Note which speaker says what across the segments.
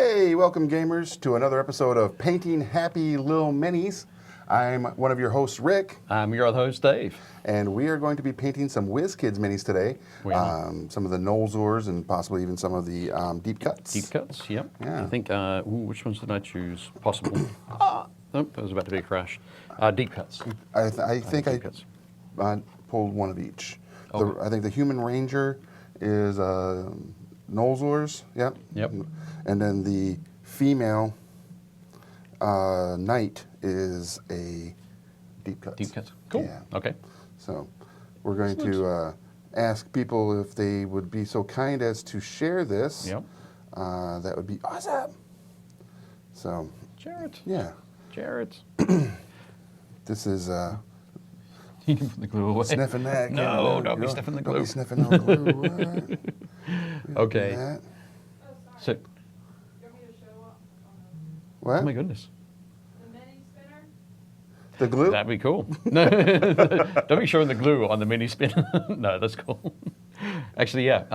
Speaker 1: Hey, welcome gamers to another episode of Painting Happy Little Minis. I'm one of your hosts, Rick.
Speaker 2: I'm your other host, Dave.
Speaker 1: And we are going to be painting some Wizkids minis today. Some of the Nolzors and possibly even some of the deep cuts.
Speaker 2: Deep cuts, yep.
Speaker 1: Yeah.
Speaker 2: I think, which ones did I choose? Possible. Nope, that was about to be a crash. Deep cuts.
Speaker 1: I think I
Speaker 2: cuts.
Speaker 1: pulled one of each.
Speaker 2: Okay.
Speaker 1: I think the Human Ranger is Nolzors, yep. And then the female Knight is a deep cut.
Speaker 2: Deep cuts. Cool.
Speaker 1: Yeah.
Speaker 2: Okay.
Speaker 1: So we're going to ask people if they would be so kind as to share this.
Speaker 2: Yep.
Speaker 1: That would be awesome. So.
Speaker 2: Jarrett.
Speaker 1: Yeah.
Speaker 2: Jarrett.
Speaker 1: This is.
Speaker 2: You can put the glue away.
Speaker 1: Sniffing that.
Speaker 2: No, don't be sniffing the glue.
Speaker 1: Don't be sniffing no glue.
Speaker 2: Okay.
Speaker 1: That.
Speaker 2: So.
Speaker 1: What?
Speaker 2: Oh my goodness.
Speaker 3: The mini spinner?
Speaker 1: The glue?
Speaker 2: That'd be cool. No, don't be showing the glue on the mini spinner. No, that's cool. Actually, yeah.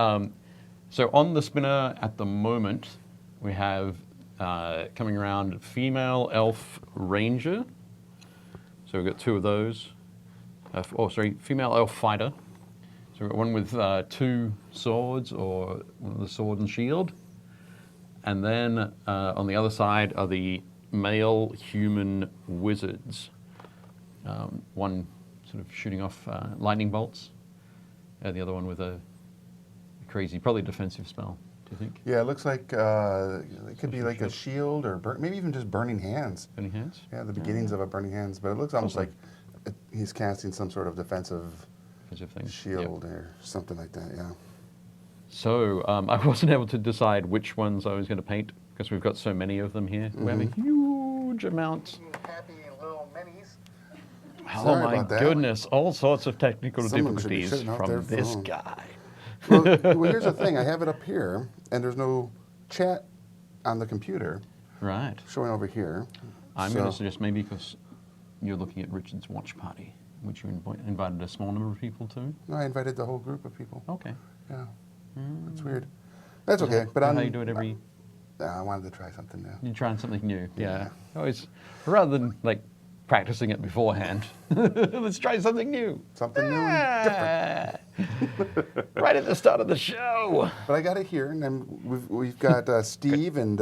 Speaker 2: So on the spinner at the moment, we have coming around female elf ranger. So we've got two of those. Female elf fighter. So we've got one with two swords, or one with a sword and shield. And then on the other side are the male human wizards. One sort of shooting off lightning bolts. The other one with a crazy, probably defensive spell, do you think?
Speaker 1: Yeah, it looks like it could be like a shield or maybe even just burning hands.
Speaker 2: Burning hands?
Speaker 1: Yeah, the beginnings of a burning hands. But it looks almost like he's casting some sort of defensive shield or something like that, yeah.
Speaker 2: So I wasn't able to decide which ones I was going to paint because we've got so many of them here. We have a huge amount.
Speaker 1: Happy little minis.
Speaker 2: Oh my goodness, all sorts of technical difficulties from this guy.
Speaker 1: Well, here's the thing. I have it up here, and there's no chat on the computer.
Speaker 2: Right.
Speaker 1: Showing over here.
Speaker 2: I'm going to suggest maybe because you're looking at Richard's watch party, which you invited a small number of people to.
Speaker 1: No, I invited the whole group of people.
Speaker 2: Okay.
Speaker 1: Yeah. It's weird. That's okay. But
Speaker 2: how you do it every...
Speaker 1: I wanted to try something new.
Speaker 2: You're trying something new. Yeah. Always, rather than like practicing it beforehand, let's try something new.
Speaker 1: Something new and different.
Speaker 2: Right at the start of the show.
Speaker 1: But I got it here, and then we've got Steve and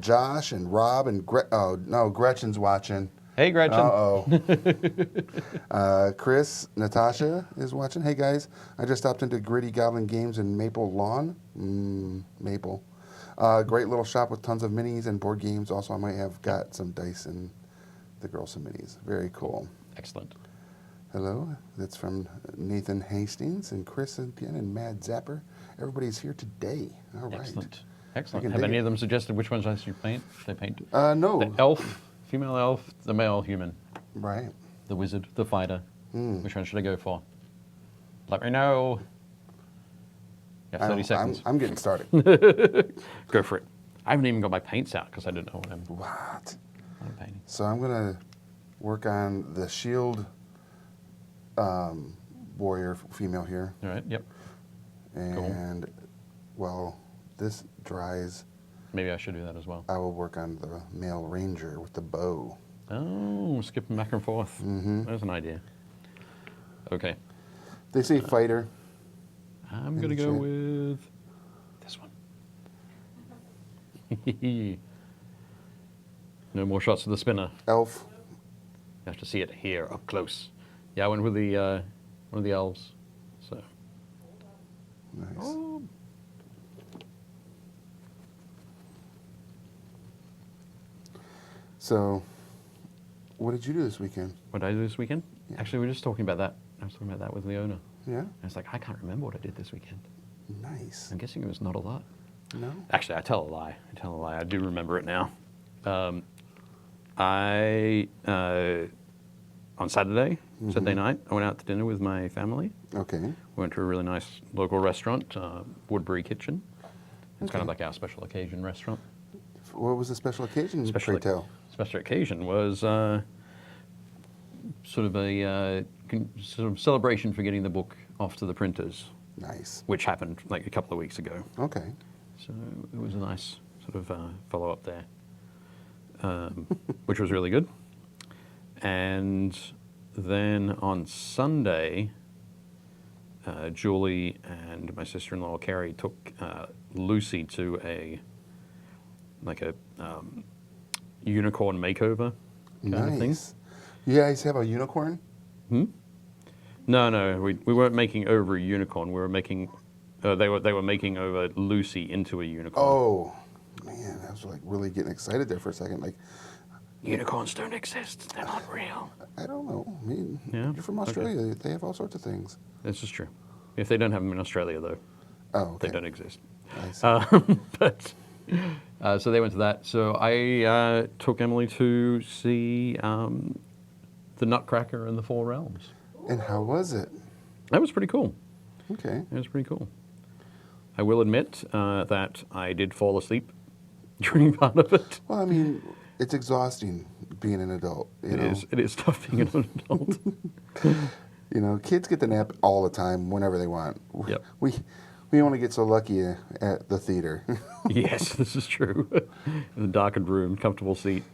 Speaker 1: Josh and Rob and Gretchen's watching.
Speaker 2: Hey, Gretchen.
Speaker 1: Chris, Natasha is watching. Hey, guys. I just stopped into Gritty Goblin Games in Maple Lawn. Maple. Great little shop with tons of minis and board games. Also, I might have got some dice and the girls some minis. Very cool.
Speaker 2: Excellent.
Speaker 1: Hello. That's from Nathan Hastings and Chris again and Mad Zapper. Everybody's here today. All right.
Speaker 2: Excellent. Have any of them suggested which ones I should paint? They paint?
Speaker 1: No.
Speaker 2: The elf. Female elf, the male human.
Speaker 1: Right.
Speaker 2: The wizard, the fighter. Which one should I go for? Let me know. Yeah, 30 seconds.
Speaker 1: I'm getting started.
Speaker 2: Go for it. I haven't even got my paints out because I don't know what I'm painting.
Speaker 1: So I'm going to work on the shield warrior female here.
Speaker 2: All right, yep.
Speaker 1: And while this dries...
Speaker 2: Maybe I should do that as well.
Speaker 1: I will work on the male ranger with the bow.
Speaker 2: Oh, skipping back and forth. There's an idea. Okay.
Speaker 1: They say fighter.
Speaker 2: I'm going to go with this one. No more shots of the spinner.
Speaker 1: Elf.
Speaker 2: You have to see it here up close. Yeah, I went with the one of the elves. So.
Speaker 1: Nice.
Speaker 2: Oh.
Speaker 1: So, what did you do this weekend?
Speaker 2: What did I do this weekend?
Speaker 1: Yeah.
Speaker 2: Actually, we were just talking about that. I was talking about that with Leona.
Speaker 1: Yeah?
Speaker 2: I was like, I can't remember what I did this weekend.
Speaker 1: Nice.
Speaker 2: I'm guessing it was not a lot.
Speaker 1: No?
Speaker 2: Actually, I tell a lie. I do remember it now. On Saturday night, I went out to dinner with my family.
Speaker 1: Okay.
Speaker 2: We went to a really nice local restaurant, Woodbury Kitchen. It's kind of like our special occasion restaurant.
Speaker 1: What was the special occasion, pray tell?
Speaker 2: Special occasion was sort of a celebration for getting the book off to the printers.
Speaker 1: Nice.
Speaker 2: Which happened like a couple of weeks ago.
Speaker 1: Okay.
Speaker 2: So it was a nice sort of follow up there, which was really good. And then on Sunday, Julie and my sister-in-law Carrie took Lucy to a unicorn makeover kind of thing.
Speaker 1: Nice. You guys have a unicorn?
Speaker 2: No, we weren't making over a unicorn. We were making they were making over Lucy into a unicorn.
Speaker 1: Oh, man, I was like really getting excited there for a second. Like,
Speaker 2: Unicorns don't exist. They're not real.
Speaker 1: I don't know. I mean,
Speaker 2: Yeah?
Speaker 1: you're from Australia. They have all sorts of things.
Speaker 2: This is true. If they don't have them in Australia, though,
Speaker 1: Oh, okay.
Speaker 2: they don't exist.
Speaker 1: I see.
Speaker 2: So they went to that. So I took Emily to see the Nutcracker and the Four Realms.
Speaker 1: And how was it?
Speaker 2: That was pretty cool.
Speaker 1: Okay.
Speaker 2: It was pretty cool. I will admit that I did fall asleep during part of it.
Speaker 1: Well, I mean, it's exhausting being an adult. You know?
Speaker 2: It is tough being an adult.
Speaker 1: You know, kids get to nap all the time whenever they want.
Speaker 2: Yep.
Speaker 1: We only get so lucky at the theater.
Speaker 2: Yes, this is true. In the darkened room, comfortable seat,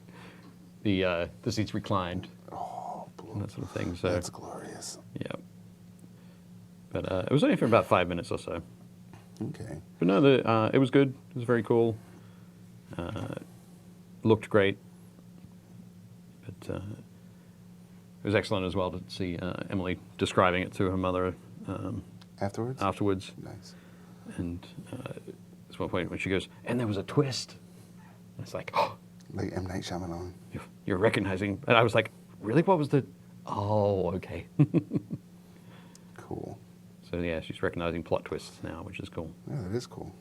Speaker 2: the seats reclined, and that sort of thing. So
Speaker 1: That's glorious.
Speaker 2: yeah. But it was only for about 5 minutes or so.
Speaker 1: Okay.
Speaker 2: But no, it was good. It was very cool. Looked great. But it was excellent as well to see Emily describing it to her mother
Speaker 1: Afterwards?
Speaker 2: afterwards.
Speaker 1: Nice.
Speaker 2: And at one point when she goes, and there was a twist. And it's like, oh,
Speaker 1: Like M. Night Shyamalan.
Speaker 2: you're recognizing. And I was like, really? What was the... Oh, okay.
Speaker 1: Cool.
Speaker 2: So yeah, she's recognizing plot twists now, which is cool.
Speaker 1: Yeah, that is cool.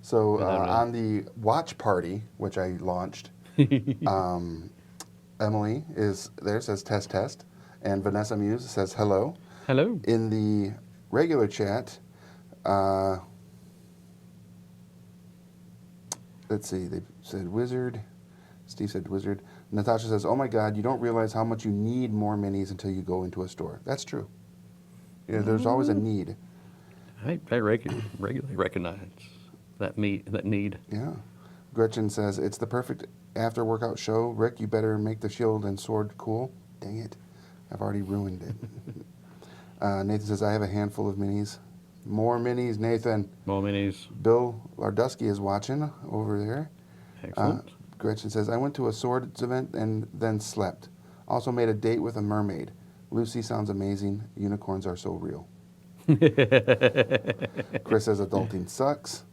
Speaker 1: So on the watch party, which I launched, Emily is there, says test test, and Vanessa Muse says hello.
Speaker 2: Hello.
Speaker 1: In the regular chat, let's see, they said wizard. Steve said wizard. Natasha says, oh my God, you don't realize how much you need more minis until you go into a store. That's true. You know, there's always a need.
Speaker 2: I regularly recognize that need.
Speaker 1: Yeah. Gretchen says, it's the perfect after workout show. Rick, you better make the shield and sword cool. Dang it. I've already ruined it. Nathan says, I have a handful of minis. More minis, Nathan.
Speaker 2: More minis.
Speaker 1: Bill Lardusky is watching over there.
Speaker 2: Excellent.
Speaker 1: Gretchen says, I went to a swords event and then slept. Also made a date with a mermaid. Lucy sounds amazing. Unicorns are so real. Chris says, adulting sucks.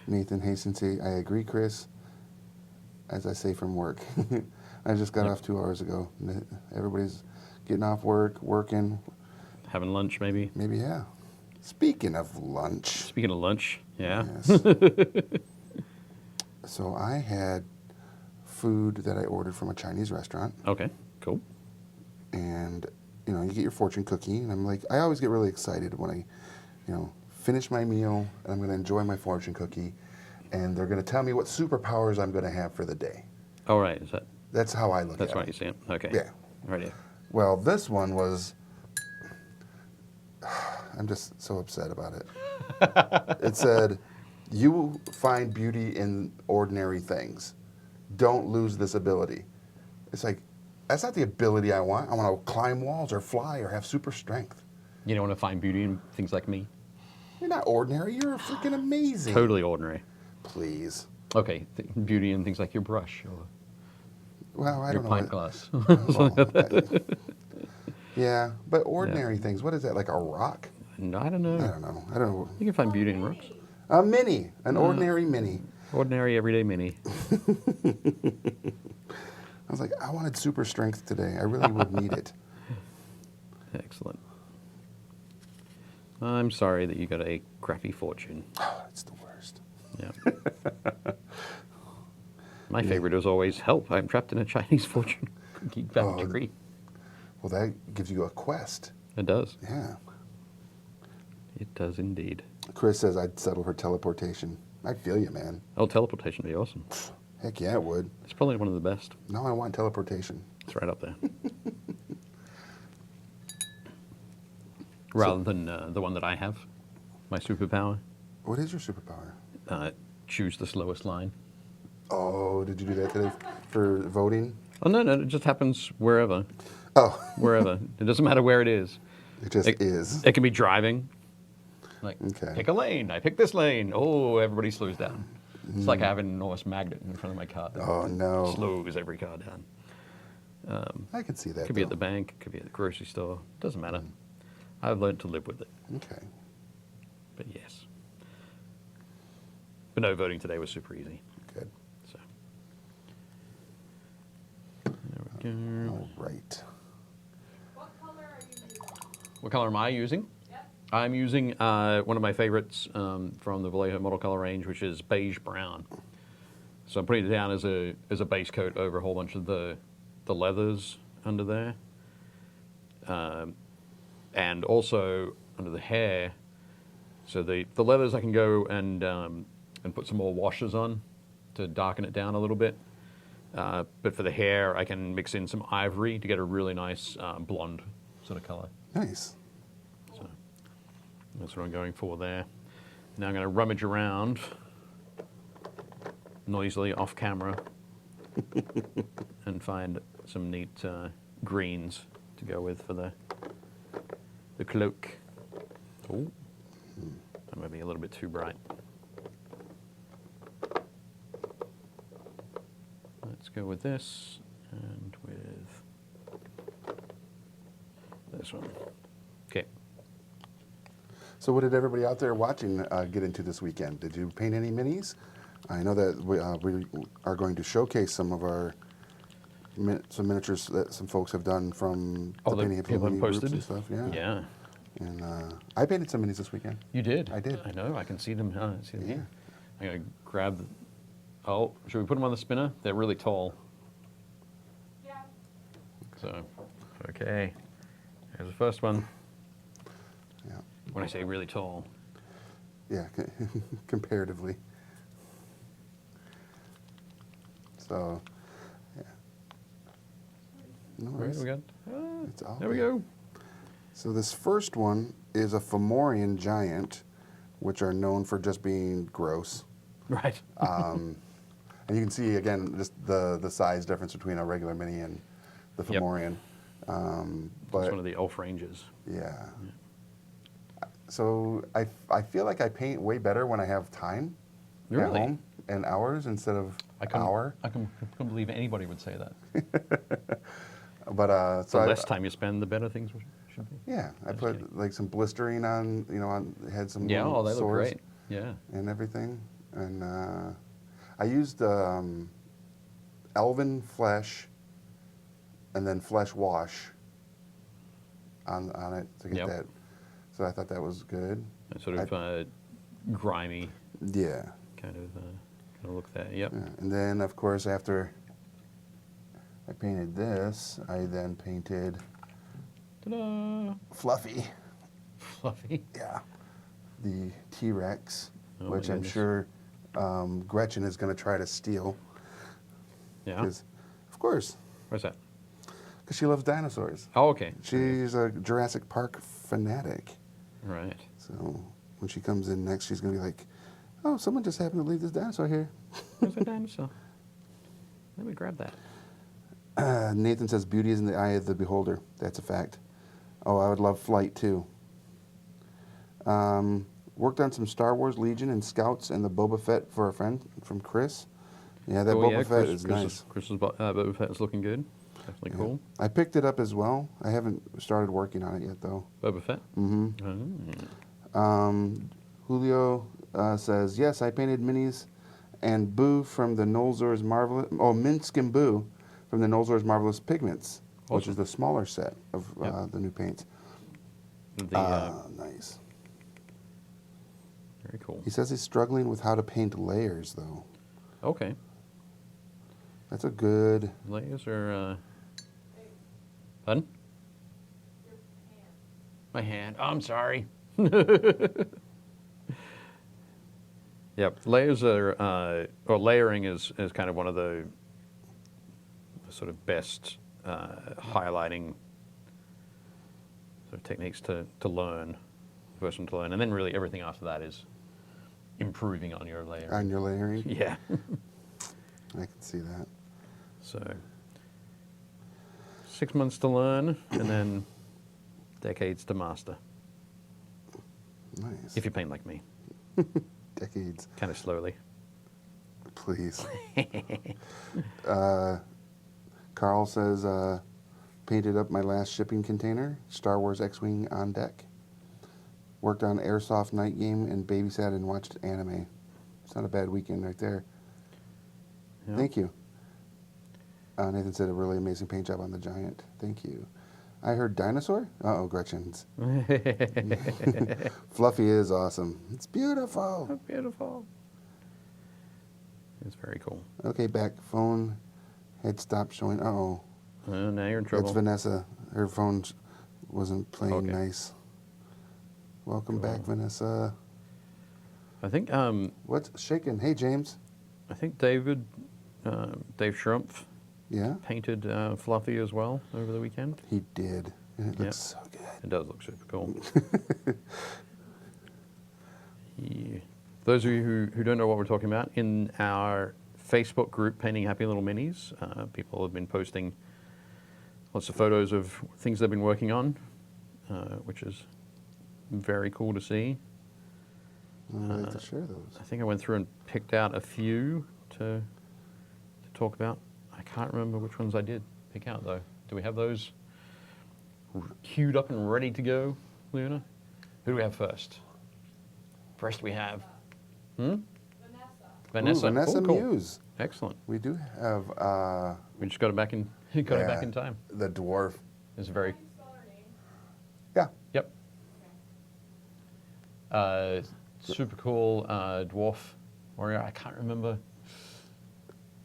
Speaker 1: Nathan Hastings say, I agree, Chris. As I say from work. I just got off 2 hours ago. Everybody's getting off work, working.
Speaker 2: Having lunch, maybe.
Speaker 1: Maybe, yeah. Speaking of lunch.
Speaker 2: Speaking of lunch, yeah.
Speaker 1: Yes. So I had food that I ordered from a Chinese restaurant.
Speaker 2: Okay, cool.
Speaker 1: And, you know, you get your fortune cookie. And I'm like, I always get really excited when I, you know, finish my meal and I'm going to enjoy my fortune cookie. And they're going to tell me what superpowers I'm going to have for the day.
Speaker 2: All right, is that...
Speaker 1: That's how I look
Speaker 2: That's
Speaker 1: at
Speaker 2: right,
Speaker 1: it.
Speaker 2: you see it. Okay.
Speaker 1: Yeah.
Speaker 2: Right here.
Speaker 1: Well, this one was... I'm just so upset about it. It said, you find beauty in ordinary things. Don't lose this ability. It's like, that's not the ability I want. I want to climb walls or fly or have super strength.
Speaker 2: You don't want to find beauty in things like me?
Speaker 1: You're not ordinary. You're freaking amazing.
Speaker 2: Totally ordinary.
Speaker 1: Please.
Speaker 2: Okay, beauty in things like your brush or
Speaker 1: Well, I
Speaker 2: your
Speaker 1: don't know.
Speaker 2: pint glass.
Speaker 1: Well, yeah, but ordinary things. What is that, like a rock?
Speaker 2: No, I don't know.
Speaker 1: I don't know. I don't know.
Speaker 2: You can find beauty in rocks.
Speaker 1: A mini. An ordinary mini.
Speaker 2: Ordinary, everyday mini.
Speaker 1: I was like, I wanted super strength today. I really would need it.
Speaker 2: Excellent. I'm sorry that you got a crappy fortune.
Speaker 1: Oh, it's the worst.
Speaker 2: Yeah. My favorite is always, help, I'm trapped in a Chinese fortune cookie factory.
Speaker 1: Well, that gives you a quest.
Speaker 2: It does.
Speaker 1: Yeah.
Speaker 2: It does indeed.
Speaker 1: Chris says I'd settle for teleportation. I feel you, man.
Speaker 2: Oh, teleportation would be awesome.
Speaker 1: Heck yeah, it would.
Speaker 2: It's probably one of the best.
Speaker 1: Now I want teleportation.
Speaker 2: It's right up there. Rather than the one that I have, my superpower.
Speaker 1: What is your superpower?
Speaker 2: choose the slowest line.
Speaker 1: Oh, did you do that today for voting?
Speaker 2: Oh, no, it just happens wherever.
Speaker 1: Oh,
Speaker 2: Wherever. It doesn't matter where it is.
Speaker 1: it just is.
Speaker 2: It can be driving. Like,
Speaker 1: Okay.
Speaker 2: pick a lane. I pick this lane. Oh, everybody slows down. It's like having an enormous magnet in front of my car. that
Speaker 1: Oh, no.
Speaker 2: Slows every car down.
Speaker 1: I can see that.
Speaker 2: Could be at
Speaker 1: though.
Speaker 2: the bank. Could be at the grocery store. Doesn't matter. I've learned to live with it.
Speaker 1: Okay.
Speaker 2: But yes. But no, voting today was super easy.
Speaker 1: Good.
Speaker 2: So. There we go.
Speaker 1: All right.
Speaker 3: What color are you using?
Speaker 2: What color am I using?
Speaker 3: Yep.
Speaker 2: I'm using one of my favorites from the Vallejo model color range, which is beige brown. So I'm putting it down as a base coat over a whole bunch of the leathers under there, and also under the hair. So the leathers I can go and put some more washes on to darken it down a little bit. But for the hair, I can mix in some ivory to get a really nice blonde sort of color.
Speaker 1: Nice.
Speaker 2: So that's what I'm going for there. Now I'm going to rummage around noisily off camera and find some neat greens to go with for the cloak. Oh, that might be a little bit too bright. Let's go with this and with this one. Okay.
Speaker 1: So, what did everybody out there watching get into this weekend? Did you paint any minis? I know that we are going to showcase some of our some miniatures that some folks have done from
Speaker 2: Oh,
Speaker 1: the
Speaker 2: the
Speaker 1: Painting April
Speaker 2: people have
Speaker 1: mini groups
Speaker 2: posted?
Speaker 1: and stuff. Yeah.
Speaker 2: Yeah.
Speaker 1: And I painted some minis this weekend.
Speaker 2: You did?
Speaker 1: I did.
Speaker 2: I know. I can see them. See them
Speaker 1: Yeah.
Speaker 2: here. I'm going to grab the... Oh, should we put them on the spinner? They're really tall.
Speaker 3: Yeah.
Speaker 2: So, okay. Here's the first one.
Speaker 1: Yeah.
Speaker 2: When I say really tall.
Speaker 1: Yeah. Comparatively. So, yeah. No
Speaker 2: Where
Speaker 1: worries.
Speaker 2: we got?
Speaker 1: It's all
Speaker 2: There we
Speaker 1: good.
Speaker 2: go.
Speaker 1: So this first one is a Fomorian giant, which are known for just being gross.
Speaker 2: Right.
Speaker 1: And you can see, again, just the size difference between a regular mini and the
Speaker 2: Yep.
Speaker 1: Fomorian.
Speaker 2: That's
Speaker 1: But
Speaker 2: one of the elf ranges.
Speaker 1: yeah. So I feel like I paint way better when I have time at
Speaker 2: Really?
Speaker 1: home and hours instead of hour.
Speaker 2: I couldn't believe anybody would say that.
Speaker 1: But so
Speaker 2: The
Speaker 1: I,
Speaker 2: less time you spend, the better things should be.
Speaker 1: yeah, I
Speaker 2: Just
Speaker 1: put
Speaker 2: kidding.
Speaker 1: like some blistering on, had some
Speaker 2: Yeah,
Speaker 1: little
Speaker 2: oh, they look
Speaker 1: sores
Speaker 2: great. Yeah.
Speaker 1: and everything. And I used elven flesh and then flesh wash on it to get
Speaker 2: Yep.
Speaker 1: that. So I thought that was good.
Speaker 2: That sort of grimy
Speaker 1: Yeah.
Speaker 2: kind of look there. Yep.
Speaker 1: Yeah. And then, of course, after I painted this, I then painted
Speaker 2: Ta-da!
Speaker 1: Fluffy.
Speaker 2: Fluffy.
Speaker 1: Yeah. The T-Rex,
Speaker 2: Oh, my
Speaker 1: which I'm
Speaker 2: goodness.
Speaker 1: sure Gretchen is going to try to steal.
Speaker 2: Yeah.
Speaker 1: Because, of course,
Speaker 2: Where's that?
Speaker 1: because she loves dinosaurs.
Speaker 2: Oh, okay.
Speaker 1: She's a Jurassic Park fanatic.
Speaker 2: Right.
Speaker 1: So when she comes in next, she's going to be like, oh, someone just happened to leave this dinosaur here.
Speaker 2: Where's the dinosaur? Let me grab that.
Speaker 1: Nathan says, beauty is in the eye of the beholder. That's a fact. Oh, I would love Flight, too. Worked on some Star Wars Legion and Scouts and the Boba Fett for a friend from Chris. Yeah, that
Speaker 2: Oh,
Speaker 1: Boba
Speaker 2: yeah,
Speaker 1: Fett is nice.
Speaker 2: Chris's Boba Fett is looking good. Definitely
Speaker 1: Yeah.
Speaker 2: cool.
Speaker 1: I picked it up as well. I haven't started working on it yet, though.
Speaker 2: Boba Fett?
Speaker 1: Julio says, yes, I painted Minis and Boo from the Nolzur's Marvelous... Oh, Minsk and Boo from the Nolzur's Marvelous Pigments, which
Speaker 2: Awesome.
Speaker 1: is the smaller set of
Speaker 2: Yep.
Speaker 1: the new paints. Nice.
Speaker 2: Very cool.
Speaker 1: He says he's struggling with how to paint layers, though.
Speaker 2: Okay.
Speaker 1: That's a good...
Speaker 2: Layers are...
Speaker 3: Hey,
Speaker 2: Pardon?
Speaker 3: your hand.
Speaker 2: My hand. Oh, I'm sorry. Yep. Layers are... or layering is kind of one of the sort of best highlighting sort of techniques to learn. First one to learn. And then really everything after that is improving on your layer.
Speaker 1: On your layering.
Speaker 2: Yeah.
Speaker 1: I can see that.
Speaker 2: So 6 months to learn, and then decades to master.
Speaker 1: Nice.
Speaker 2: If you paint like me,
Speaker 1: Decades.
Speaker 2: kind of slowly.
Speaker 1: Please. Carl says, painted up my last shipping container, Star Wars X-Wing on deck. Worked on Airsoft night game and babysat and watched anime. It's not a bad weekend right there.
Speaker 2: Yeah.
Speaker 1: Thank you. Nathan said a really amazing paint job on the giant. Thank you. I heard dinosaur? Uh-oh, Gretchen's. Fluffy is awesome. It's beautiful.
Speaker 2: Oh, beautiful. It's very cool.
Speaker 1: Okay, back. Phone had stopped showing. Uh-oh.
Speaker 2: Now you're in trouble.
Speaker 1: That's Vanessa. Her phone wasn't playing
Speaker 2: Okay.
Speaker 1: nice. Welcome
Speaker 2: Cool.
Speaker 1: back, Vanessa.
Speaker 2: I think
Speaker 1: What's shaking? Hey, James.
Speaker 2: Dave Schrumpf
Speaker 1: Yeah?
Speaker 2: painted Fluffy as well over the weekend.
Speaker 1: He did. And it
Speaker 2: Yep.
Speaker 1: looks so good.
Speaker 2: It does look super cool. Those of you who don't know what we're talking about, in our Facebook group, Painting Happy Little Minis, people have been posting lots of photos of things they've been working on, which is very cool to see.
Speaker 1: I'd like to share those.
Speaker 2: I think I went through and picked out a few to talk about. I can't remember which ones I did pick out, though. Do we have those queued up and ready to go, Luna? Who do we have first? First we have
Speaker 3: Vanessa.
Speaker 2: Vanessa.
Speaker 1: Ooh, Vanessa
Speaker 2: Oh, cool.
Speaker 1: Muse.
Speaker 2: Excellent.
Speaker 1: We do have
Speaker 2: We just got it back in it back in time.
Speaker 1: the dwarf.
Speaker 2: It's very
Speaker 3: How do you spell her name?
Speaker 1: Yeah.
Speaker 2: yep. Super cool dwarf warrior. I can't remember.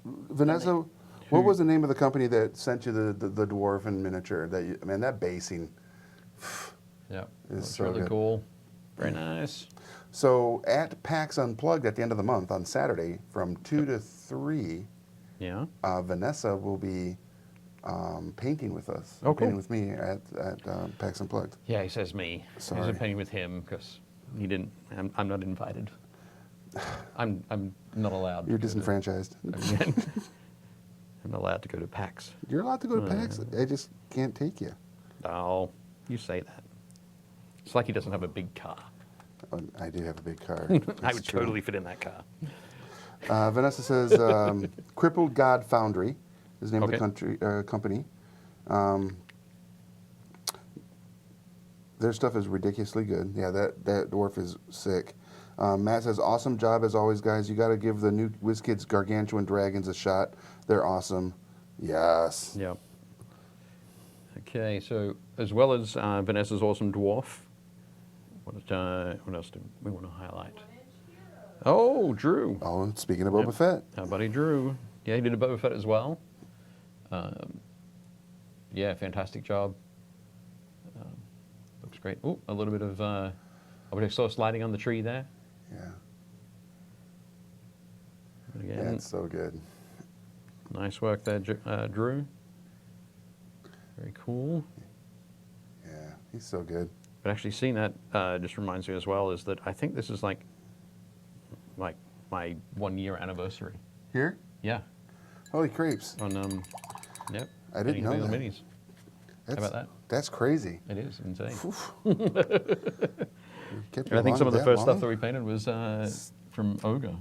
Speaker 1: Vanessa, what was the name of the company that sent you the dwarf in miniature? Man, that basing.
Speaker 2: Yeah,
Speaker 1: It's
Speaker 2: it's
Speaker 1: so
Speaker 2: really
Speaker 1: good.
Speaker 2: cool. Very nice.
Speaker 1: So at PAX Unplugged at the end of the month on Saturday from 2 to 3,
Speaker 2: Yeah.
Speaker 1: Vanessa will be painting with us.
Speaker 2: Oh, cool.
Speaker 1: Painting with me at PAX Unplugged.
Speaker 2: Yeah, he says me.
Speaker 1: Sorry.
Speaker 2: He's painting with him because he didn't. I'm not invited. I'm not allowed.
Speaker 1: You're
Speaker 2: to go to-
Speaker 1: disenfranchised.
Speaker 2: I'm not allowed to go to PAX.
Speaker 1: You're allowed to go to PAX. I just can't take you.
Speaker 2: Oh, you say that. It's like he doesn't have a big car.
Speaker 1: Oh, I do have a big car.
Speaker 2: I
Speaker 1: That's
Speaker 2: would
Speaker 1: true.
Speaker 2: totally fit in that car.
Speaker 1: Vanessa says, Crippled God Foundry is the name
Speaker 2: Okay.
Speaker 1: of the company. Their stuff is ridiculously good. Yeah, that dwarf is sick. Matt says, awesome job as always, guys. You got to give the new Wizkids Gargantuan Dragons a shot. They're awesome. Yes.
Speaker 2: Yep. Okay, so as well as Vanessa's awesome dwarf, what else do we want to highlight?
Speaker 3: 1-inch hero.
Speaker 2: Oh, Drew.
Speaker 1: Oh, speaking of Boba Fett.
Speaker 2: Our buddy Drew. Yeah, he did a Boba Fett as well. Yeah, fantastic job. Looks great. Oh, a little bit of I saw sliding on the tree there.
Speaker 1: Yeah.
Speaker 2: But
Speaker 1: Yeah,
Speaker 2: again,
Speaker 1: it's so good.
Speaker 2: nice work there, Drew. Very cool.
Speaker 1: Yeah, he's so good.
Speaker 2: But actually seeing that just reminds me as well is that I think this is like my 1 year anniversary.
Speaker 1: Here?
Speaker 2: Yeah.
Speaker 1: Holy crepes.
Speaker 2: On yep.
Speaker 1: I didn't know
Speaker 2: Little
Speaker 1: that.
Speaker 2: Minis.
Speaker 1: That's,
Speaker 2: about that?
Speaker 1: That's crazy.
Speaker 2: It is insane.
Speaker 1: Kept
Speaker 2: And I think
Speaker 1: you
Speaker 2: some of the
Speaker 1: that
Speaker 2: first
Speaker 1: long?
Speaker 2: stuff that we painted was from Ogre,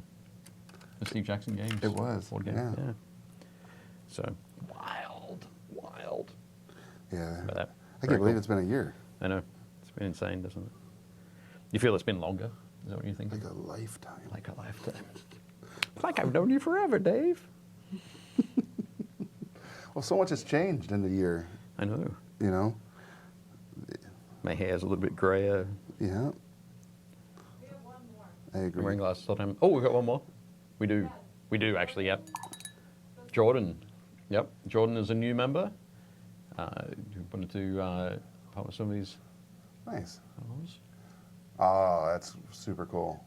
Speaker 2: the Steve Jackson Games.
Speaker 1: It was,
Speaker 2: board game.
Speaker 1: yeah.
Speaker 2: So wild.
Speaker 1: Yeah.
Speaker 2: About that.
Speaker 1: I
Speaker 2: Very
Speaker 1: can't believe
Speaker 2: cool.
Speaker 1: it's been a year.
Speaker 2: I know. It's been insane, doesn't it? You feel it's been longer? Is that what you think?
Speaker 1: Like a lifetime.
Speaker 2: Like a lifetime. It's like I've known you forever, Dave.
Speaker 1: Well, so much has changed in the year,
Speaker 2: I know.
Speaker 1: you know?
Speaker 2: My hair's a little bit grayer.
Speaker 1: Yeah,
Speaker 3: We have one more.
Speaker 1: I
Speaker 2: I'm
Speaker 1: agree.
Speaker 2: wearing glasses all the time. Oh, we've got one more. We do. We do, actually, yep. Jordan. Yep. Jordan is a new member. Wanted to publish some of these
Speaker 1: Nice.
Speaker 2: photos.
Speaker 1: Oh, that's super cool.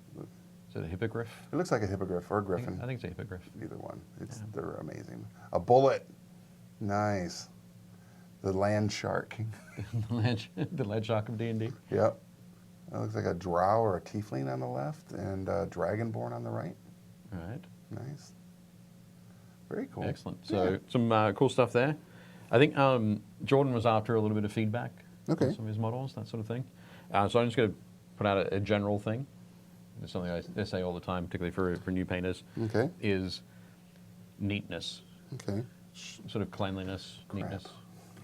Speaker 2: Is it a hippogriff?
Speaker 1: It looks like a hippogriff or a griffin.
Speaker 2: I think it's a hippogriff.
Speaker 1: Either one.
Speaker 2: Yeah.
Speaker 1: They're amazing. A bullet. Nice. The land shark.
Speaker 2: the land shark of D&D.
Speaker 1: Yep. It looks like a drow or a tiefling on the left and a dragonborn on the right.
Speaker 2: All right.
Speaker 1: Nice. Very cool.
Speaker 2: Excellent. So
Speaker 1: Yeah.
Speaker 2: some cool stuff there. I think Jordan was after a little bit of feedback
Speaker 1: Okay.
Speaker 2: on some of his models, that sort of thing. So I'm just going to put out a general thing. It's something I say all the time, particularly for new painters,
Speaker 1: Okay.
Speaker 2: is neatness,
Speaker 1: Okay.
Speaker 2: sort of cleanliness,
Speaker 1: Crap.
Speaker 2: neatness.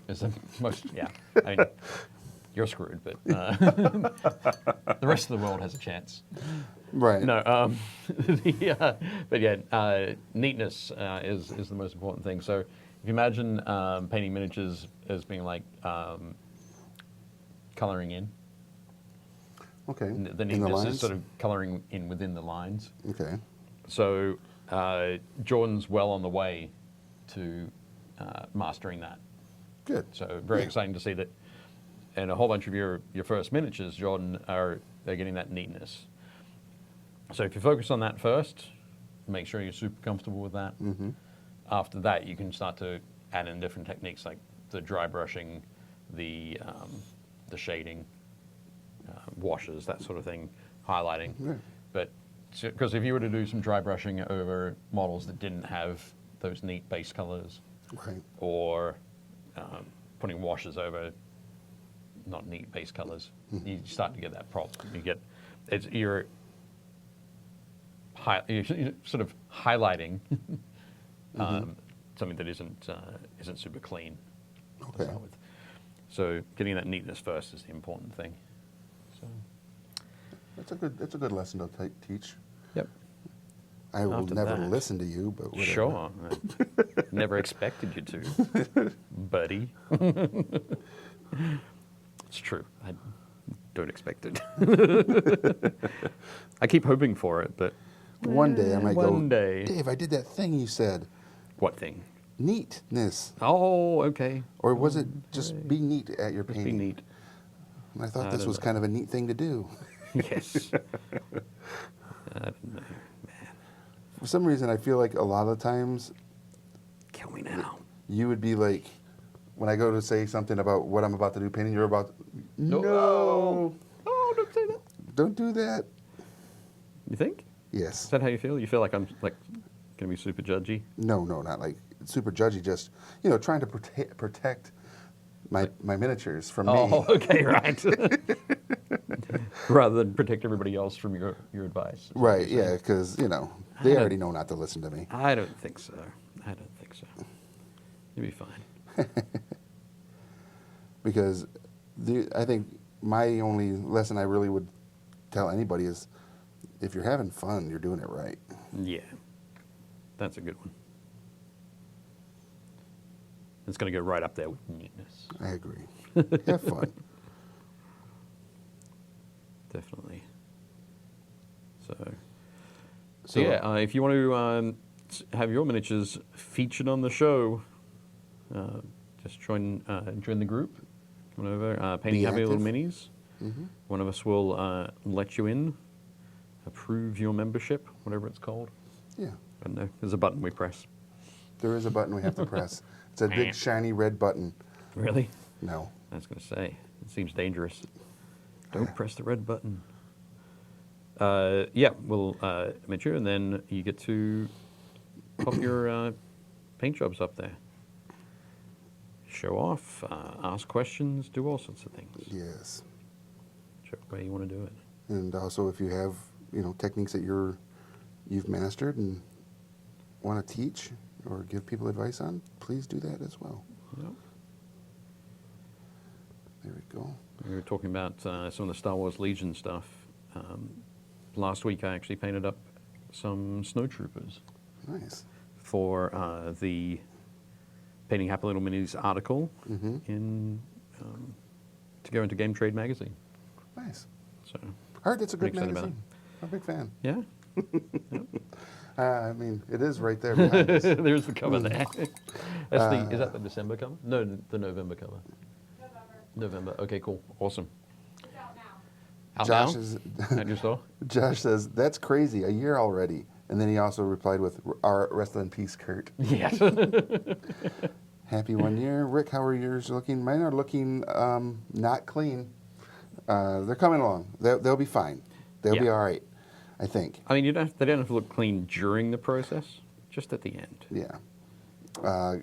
Speaker 2: Is the most, yeah. I mean, you're screwed, but the rest of the world has a chance.
Speaker 1: Right.
Speaker 2: No, but yeah, neatness is the most important thing. So if you imagine painting miniatures as being like coloring in,
Speaker 1: Okay.
Speaker 2: the
Speaker 1: In the
Speaker 2: neatness is
Speaker 1: lines?
Speaker 2: sort of coloring in within the lines.
Speaker 1: Okay.
Speaker 2: So Jordan's well on the way to mastering that.
Speaker 1: Good.
Speaker 2: So very
Speaker 1: Yeah.
Speaker 2: exciting to see that. And a whole bunch of your first miniatures, Jordan, they're getting that neatness. So if you focus on that first, make sure you're super comfortable with that.
Speaker 1: Mm-hmm.
Speaker 2: After that, you can start to add in different techniques like the dry brushing, the shading, washes, that sort of thing, highlighting.
Speaker 1: Yeah.
Speaker 2: But because if you were to do some dry brushing over models that didn't have those neat base colors,
Speaker 1: Right.
Speaker 2: or putting washes over not neat base colors, you start to get that problem. You're sort of highlighting something that isn't super clean. to
Speaker 1: Okay.
Speaker 2: start with. So getting that neatness first is the important thing. So,
Speaker 1: That's a good lesson to teach.
Speaker 2: yep.
Speaker 1: I will
Speaker 2: After
Speaker 1: never
Speaker 2: that.
Speaker 1: listen to you, but whatever.
Speaker 2: Sure. I never expected you to, buddy. It's true. I don't expect it. I keep hoping for it, but
Speaker 1: One day I might go,
Speaker 2: one day.
Speaker 1: Dave, I did that thing you said.
Speaker 2: What thing?
Speaker 1: Neatness.
Speaker 2: Oh, okay.
Speaker 1: Or was it just be neat at your
Speaker 2: Just
Speaker 1: painting?
Speaker 2: be neat.
Speaker 1: And I thought
Speaker 2: I
Speaker 1: this
Speaker 2: don't
Speaker 1: was
Speaker 2: know.
Speaker 1: kind of a neat thing to do.
Speaker 2: Yes. I don't know, man.
Speaker 1: For some reason, I feel like a lot of times
Speaker 2: Kill me now.
Speaker 1: you would be like, when I go to say something about what I'm about to do painting, you're about,
Speaker 2: No.
Speaker 1: no,
Speaker 2: Oh, don't say that.
Speaker 1: don't do that.
Speaker 2: You think? Is
Speaker 1: Yes.
Speaker 2: that how you feel? You feel like I'm like gonna be super judgy?
Speaker 1: No, not like super judgy, just, trying to protect my miniatures from
Speaker 2: Oh,
Speaker 1: me.
Speaker 2: okay, right. Rather than protect everybody else from your advice. is what
Speaker 1: Right,
Speaker 2: you're
Speaker 1: yeah,
Speaker 2: saying.
Speaker 1: because, they
Speaker 2: don't-
Speaker 1: already know not to listen to me.
Speaker 2: I don't think so. You'll be fine.
Speaker 1: Because I think my only lesson I really would tell anybody is if you're having fun, you're doing it right.
Speaker 2: Yeah, that's a good one. It's going to go right up there with neatness.
Speaker 1: I agree. Have fun.
Speaker 2: Definitely. So yeah, if you want to have your miniatures featured on the show, just join the group. Come on over. Painting
Speaker 1: Be
Speaker 2: Happy Little
Speaker 1: active.
Speaker 2: Minis.
Speaker 1: Mhm.
Speaker 2: One of us will let you in, approve your membership, whatever it's called.
Speaker 1: Yeah.
Speaker 2: I don't know. There's a button we press.
Speaker 1: There is a button we have to press. It's a big shiny red button.
Speaker 2: Really?
Speaker 1: No.
Speaker 2: I was going to say, it seems dangerous. Don't press the red button. Yeah, we'll admit you, and then you get to pop your paint jobs up there. Show off, ask questions, do all sorts of things.
Speaker 1: Yes.
Speaker 2: Whichever way you want to do it.
Speaker 1: And also, if you have, techniques that you've mastered and want to teach or give people advice on, please do that as well.
Speaker 2: Yep.
Speaker 1: There we go.
Speaker 2: We were talking about some of the Star Wars Legion stuff. Last week, I actually painted up some snowtroopers
Speaker 1: Nice.
Speaker 2: for the Painting Happy Little Minis article
Speaker 1: Mm-hmm.
Speaker 2: in to go into Game Trade magazine.
Speaker 1: Nice.
Speaker 2: So
Speaker 1: I heard it's a good
Speaker 2: Pretty excited about
Speaker 1: magazine. I'm a big fan.
Speaker 2: yeah,
Speaker 1: I mean, it is right there behind us.
Speaker 2: there's the cover there. That's is that the December cover? No, the November cover. November. Okay, cool, awesome.
Speaker 3: It's out now.
Speaker 2: Out
Speaker 1: Josh
Speaker 2: now?
Speaker 1: is
Speaker 2: At your store?
Speaker 1: Josh says, that's crazy, a year already. And then he also replied with, our rest in peace, Kurt.
Speaker 2: Yes.
Speaker 1: Happy 1 year. Rick, how are yours looking? Mine are looking not clean. They're coming along. They'll be fine. They'll be
Speaker 2: Yeah.
Speaker 1: all right, I think.
Speaker 2: I mean, they don't have to look clean during the process, just at the end.
Speaker 1: Yeah.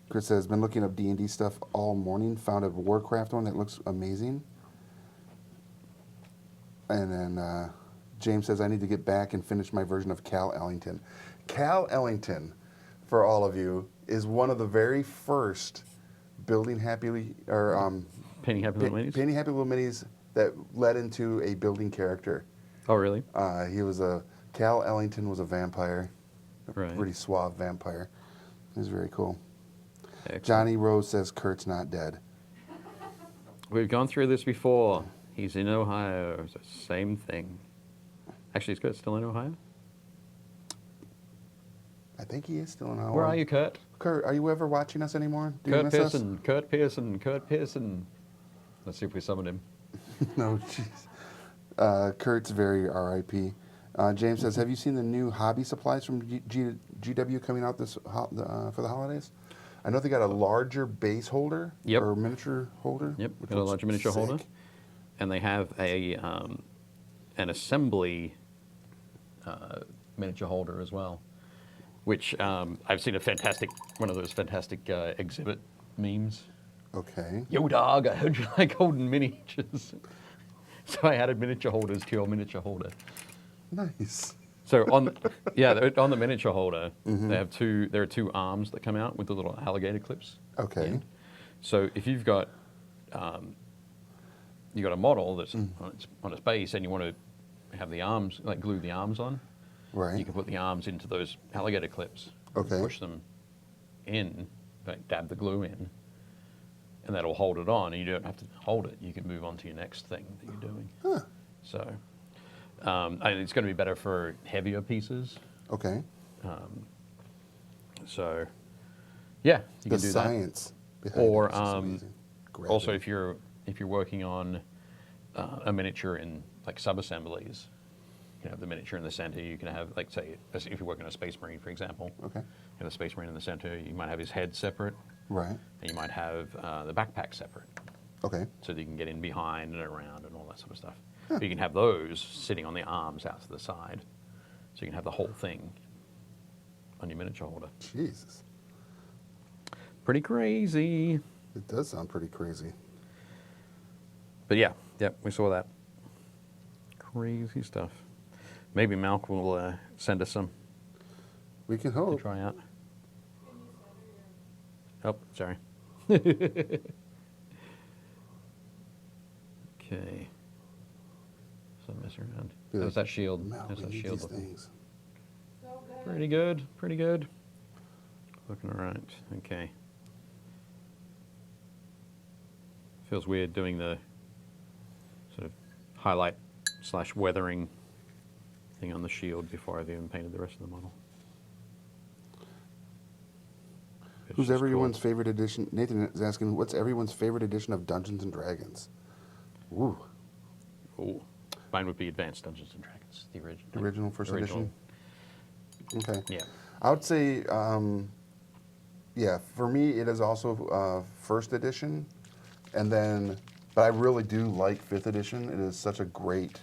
Speaker 1: Chris says, been looking up D&D stuff all morning. Found a Warcraft one that looks amazing. And then James says, I need to get back and finish my version of Cal Ellington. Cal Ellington, for all of you, is one of the very first building happily, or
Speaker 2: Painting Happy Little Minis?
Speaker 1: Painting Happy Little Minis that led into a building character.
Speaker 2: Oh, really?
Speaker 1: Cal Ellington was a vampire, a
Speaker 2: Right.
Speaker 1: pretty suave vampire. It was very cool.
Speaker 2: Excellent.
Speaker 1: Johnny Rose says Kurt's not dead.
Speaker 2: We've gone through this before. He's in Ohio. It's the same thing. Actually, is Kurt still in Ohio?
Speaker 1: I think he is still in Ohio.
Speaker 2: Where are you, Kurt?
Speaker 1: Kurt, are you ever watching us anymore? Do you
Speaker 2: Kurt
Speaker 1: miss us?
Speaker 2: Pearson. Kurt Pearson. Kurt Pearson. Let's see if we summon him.
Speaker 1: No, jeez. Kurt's very R.I.P. James says, have you seen the new hobby supplies from GW coming out for the holidays? I know they got a larger base holder
Speaker 2: Yep.
Speaker 1: or miniature holder.
Speaker 2: Yep,
Speaker 1: which
Speaker 2: got a
Speaker 1: looks
Speaker 2: larger miniature
Speaker 1: sick.
Speaker 2: holder. And they have an assembly miniature holder as well, which I've seen one of those fantastic exhibit memes.
Speaker 1: Okay.
Speaker 2: Yo, dog, I heard you like holding miniatures. So I added miniature holders to your miniature holder.
Speaker 1: Nice.
Speaker 2: So on the miniature holder, there are two arms that come out with the little alligator clips.
Speaker 1: Okay.
Speaker 2: in. So if you've got a model that's on its base and you want to have the arms, like glue the arms on,
Speaker 1: Right.
Speaker 2: you can put the arms into those alligator clips,
Speaker 1: Okay.
Speaker 2: push them in, like dab the glue in, and that'll hold it on, and you don't have to hold it. You can move on to your next thing that you're doing.
Speaker 1: Huh.
Speaker 2: So and it's going to be better for heavier pieces.
Speaker 1: Okay.
Speaker 2: So yeah, you
Speaker 1: The
Speaker 2: can do
Speaker 1: science behind
Speaker 2: Or,
Speaker 1: it is just amazing.
Speaker 2: that. Also,
Speaker 1: Gravity.
Speaker 2: if you're working on a miniature in like sub-assemblies, you can have the miniature in the center. You can have, like, say, if you're working on a Space Marine, for example,
Speaker 1: Okay.
Speaker 2: you have a Space Marine in the center. You might have his head separate,
Speaker 1: Right.
Speaker 2: and you might have the backpack separate,
Speaker 1: Okay.
Speaker 2: so that you can get in behind and around and all that sort of stuff. But you can have those sitting on the arms out to the side, so you can have the whole thing on your miniature holder.
Speaker 1: Jesus.
Speaker 2: Pretty crazy.
Speaker 1: It does sound pretty crazy.
Speaker 2: But yeah, we saw that. Crazy stuff. Maybe Malk will send us some
Speaker 1: We can
Speaker 2: to
Speaker 1: hope.
Speaker 2: try out.
Speaker 3: Can you send her your
Speaker 2: Oh, sorry. Okay. So mess around.
Speaker 1: Be
Speaker 2: How's
Speaker 1: like,
Speaker 2: that shield?
Speaker 1: "Mel,
Speaker 2: How's
Speaker 1: we
Speaker 2: that
Speaker 1: need
Speaker 2: shield
Speaker 1: these
Speaker 2: looking?
Speaker 1: things."
Speaker 3: so good?
Speaker 2: Pretty good. Pretty good. Looking all right. Okay. Feels weird doing the sort of highlight / weathering thing on the shield before I've even painted the rest of the model. It's
Speaker 1: Who's
Speaker 2: just
Speaker 1: everyone's
Speaker 2: cool.
Speaker 1: favorite edition? Nathan is asking, what's everyone's favorite edition of Dungeons and Dragons? Ooh,
Speaker 2: Ooh. Mine would be Advanced Dungeons and Dragons, the original.
Speaker 1: the original first edition. Okay.
Speaker 2: Yeah.
Speaker 1: I would say, yeah, for me, it is also first edition. And then, but I really do like fifth edition. It is such a great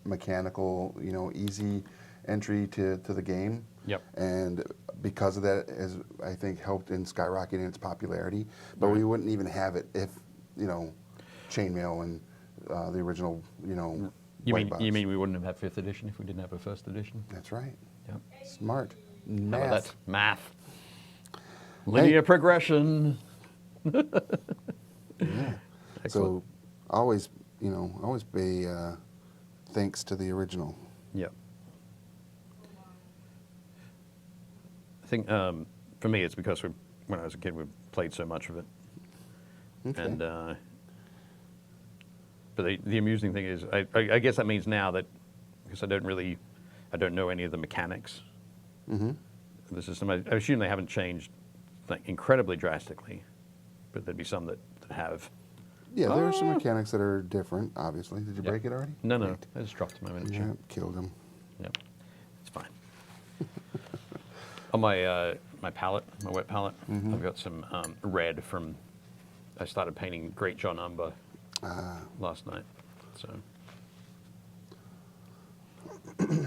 Speaker 1: mechanical, easy entry to the game.
Speaker 2: Yep.
Speaker 1: And because of that, has, I think, helped in skyrocketing its popularity. But we wouldn't even have it if, chainmail and the original, white box.
Speaker 2: You mean we wouldn't have had 5th edition if we didn't have a 1st edition?
Speaker 1: That's right.
Speaker 2: Yep.
Speaker 1: Smart.
Speaker 2: How about
Speaker 1: Math.
Speaker 2: that? Math. Linear progression.
Speaker 1: Yeah.
Speaker 2: Excellent.
Speaker 1: So always, always be thanks to the original.
Speaker 2: Yep. I think for me it's because when I was a kid we played so much of it.
Speaker 1: Okay.
Speaker 2: And but the amusing thing is, I guess that means now that, because I don't know any of the mechanics
Speaker 1: Mm-hmm.
Speaker 2: of the system. I assume they haven't changed like incredibly drastically, but there'd be some that have.
Speaker 1: Yeah, there are some mechanics that are different, obviously. Did you
Speaker 2: Yep.
Speaker 1: break it already?
Speaker 2: No,
Speaker 1: Great.
Speaker 2: I just dropped my
Speaker 1: Yeah,
Speaker 2: miniature.
Speaker 1: killed him.
Speaker 2: Yep, it's fine. On my my palette, my wet palette, I've got some red from. I started painting Great John Umber last night. So,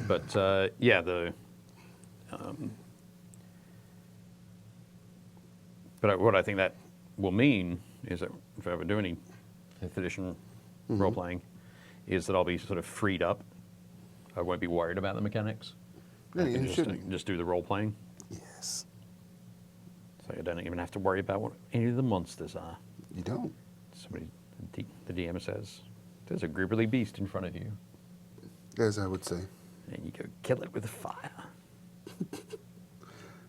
Speaker 2: but yeah, but what I think that will mean is that if I ever do any 5th edition role playing, is that I'll be sort of freed up. I won't be worried about the mechanics.
Speaker 1: Yeah,
Speaker 2: I can
Speaker 1: you shouldn't.
Speaker 2: just do the role playing.
Speaker 1: Yes.
Speaker 2: So I don't even have to worry about what any of the monsters are.
Speaker 1: You don't.
Speaker 2: Somebody, the DM says, there's a gribbly beast in front of you.
Speaker 1: As I would say.
Speaker 2: And you go kill it with fire.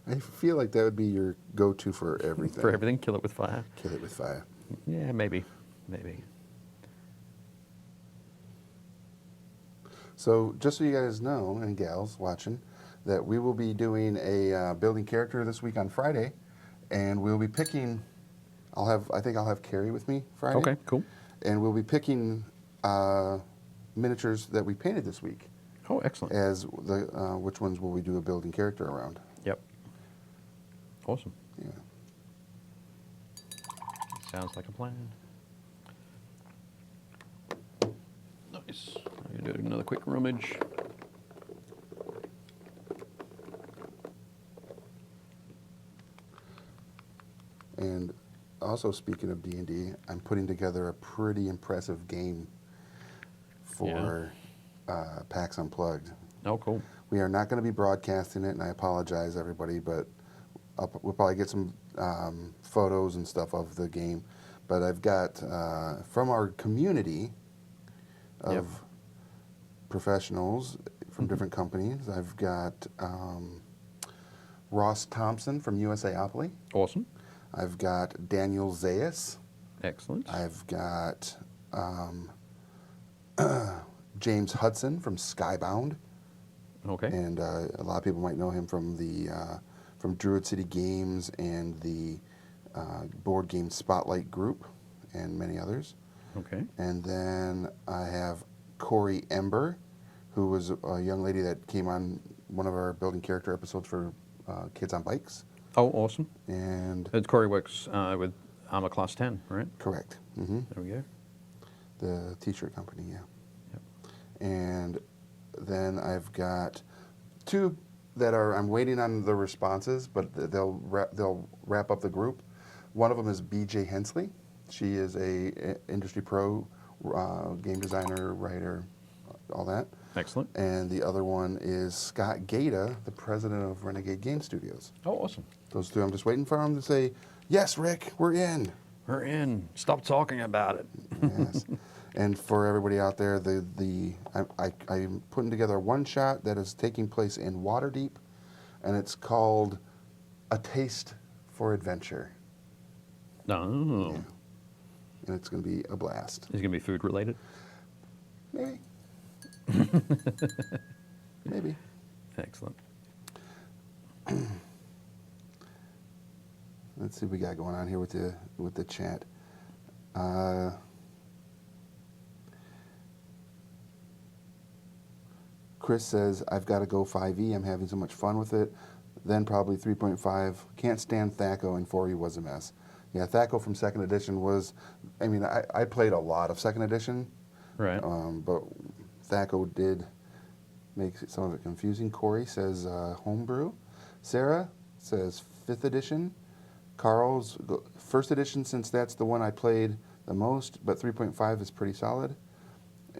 Speaker 1: I feel like that would be your go-to for everything.
Speaker 2: For everything, kill it with fire.
Speaker 1: Kill it with fire.
Speaker 2: Yeah, maybe. Maybe.
Speaker 1: So just so you guys know, and gals watching, that we will be doing a building character this week on Friday, and we'll be picking. I think I'll have Carrie with me Friday.
Speaker 2: Okay, cool.
Speaker 1: And we'll be picking miniatures that we painted this week
Speaker 2: Oh, excellent.
Speaker 1: as the which ones will we do a building character around.
Speaker 2: Yep. Awesome.
Speaker 1: Yeah.
Speaker 2: Sounds like a plan. Nice. I'm going to do another quick rummage.
Speaker 1: And also, speaking of D&D, I'm putting together a pretty impressive game for PAX Unplugged.
Speaker 2: Oh, cool.
Speaker 1: We are not going to be broadcasting it, and I apologize, everybody, but we'll probably get some photos and stuff of the game. But I've got, from our community of professionals from different companies, I've got Ross Thompson from USAopoly.
Speaker 2: Awesome.
Speaker 1: I've got Daniel Zayas.
Speaker 2: Excellent.
Speaker 1: I've got James Hudson from Skybound.
Speaker 2: Okay.
Speaker 1: And a lot of people might know him from the from Druid City Games and the Board Game Spotlight Group and many others.
Speaker 2: Okay.
Speaker 1: And then I have Corey Ember, who was a young lady that came on one of our building character episodes for Kids on Bikes.
Speaker 2: Oh, awesome.
Speaker 1: And
Speaker 2: Corey works with Armor Class 10, right?
Speaker 1: correct. Mm-hmm.
Speaker 2: There we go.
Speaker 1: The t-shirt company, yeah.
Speaker 2: Yep.
Speaker 1: And then I've got two that I'm waiting on the responses, but they'll wrap up the group. One of them is BJ Hensley. She is a industry pro, game designer, writer, all that.
Speaker 2: Excellent.
Speaker 1: And the other one is Scott Gata, the president of Renegade Game Studios.
Speaker 2: Oh, awesome.
Speaker 1: Those two, I'm just waiting for them to say, yes, Rick, we're in.
Speaker 2: We're in. Stop talking about it.
Speaker 1: Yes. And for everybody out there, I'm putting together a one-shot that is taking place in Waterdeep, and it's called A Taste for Adventure.
Speaker 2: Oh.
Speaker 1: Yeah. And it's going to be a blast.
Speaker 2: Is it going to be food related?
Speaker 1: Maybe. Maybe.
Speaker 2: Excellent.
Speaker 1: Let's see what we got going on here with the chat. Chris says, I've got to go 5e. I'm having so much fun with it. Then probably 3.5. Can't stand Thaco, and 4e was a mess. Yeah, Thaco from 2nd edition was, I mean, I played a lot of 2nd edition.
Speaker 2: Right.
Speaker 1: But Thaco did make some of it confusing. Corey says homebrew. Sarah says 5th edition. Carl's 1st edition, since that's the one I played the most, but 3.5 is pretty solid.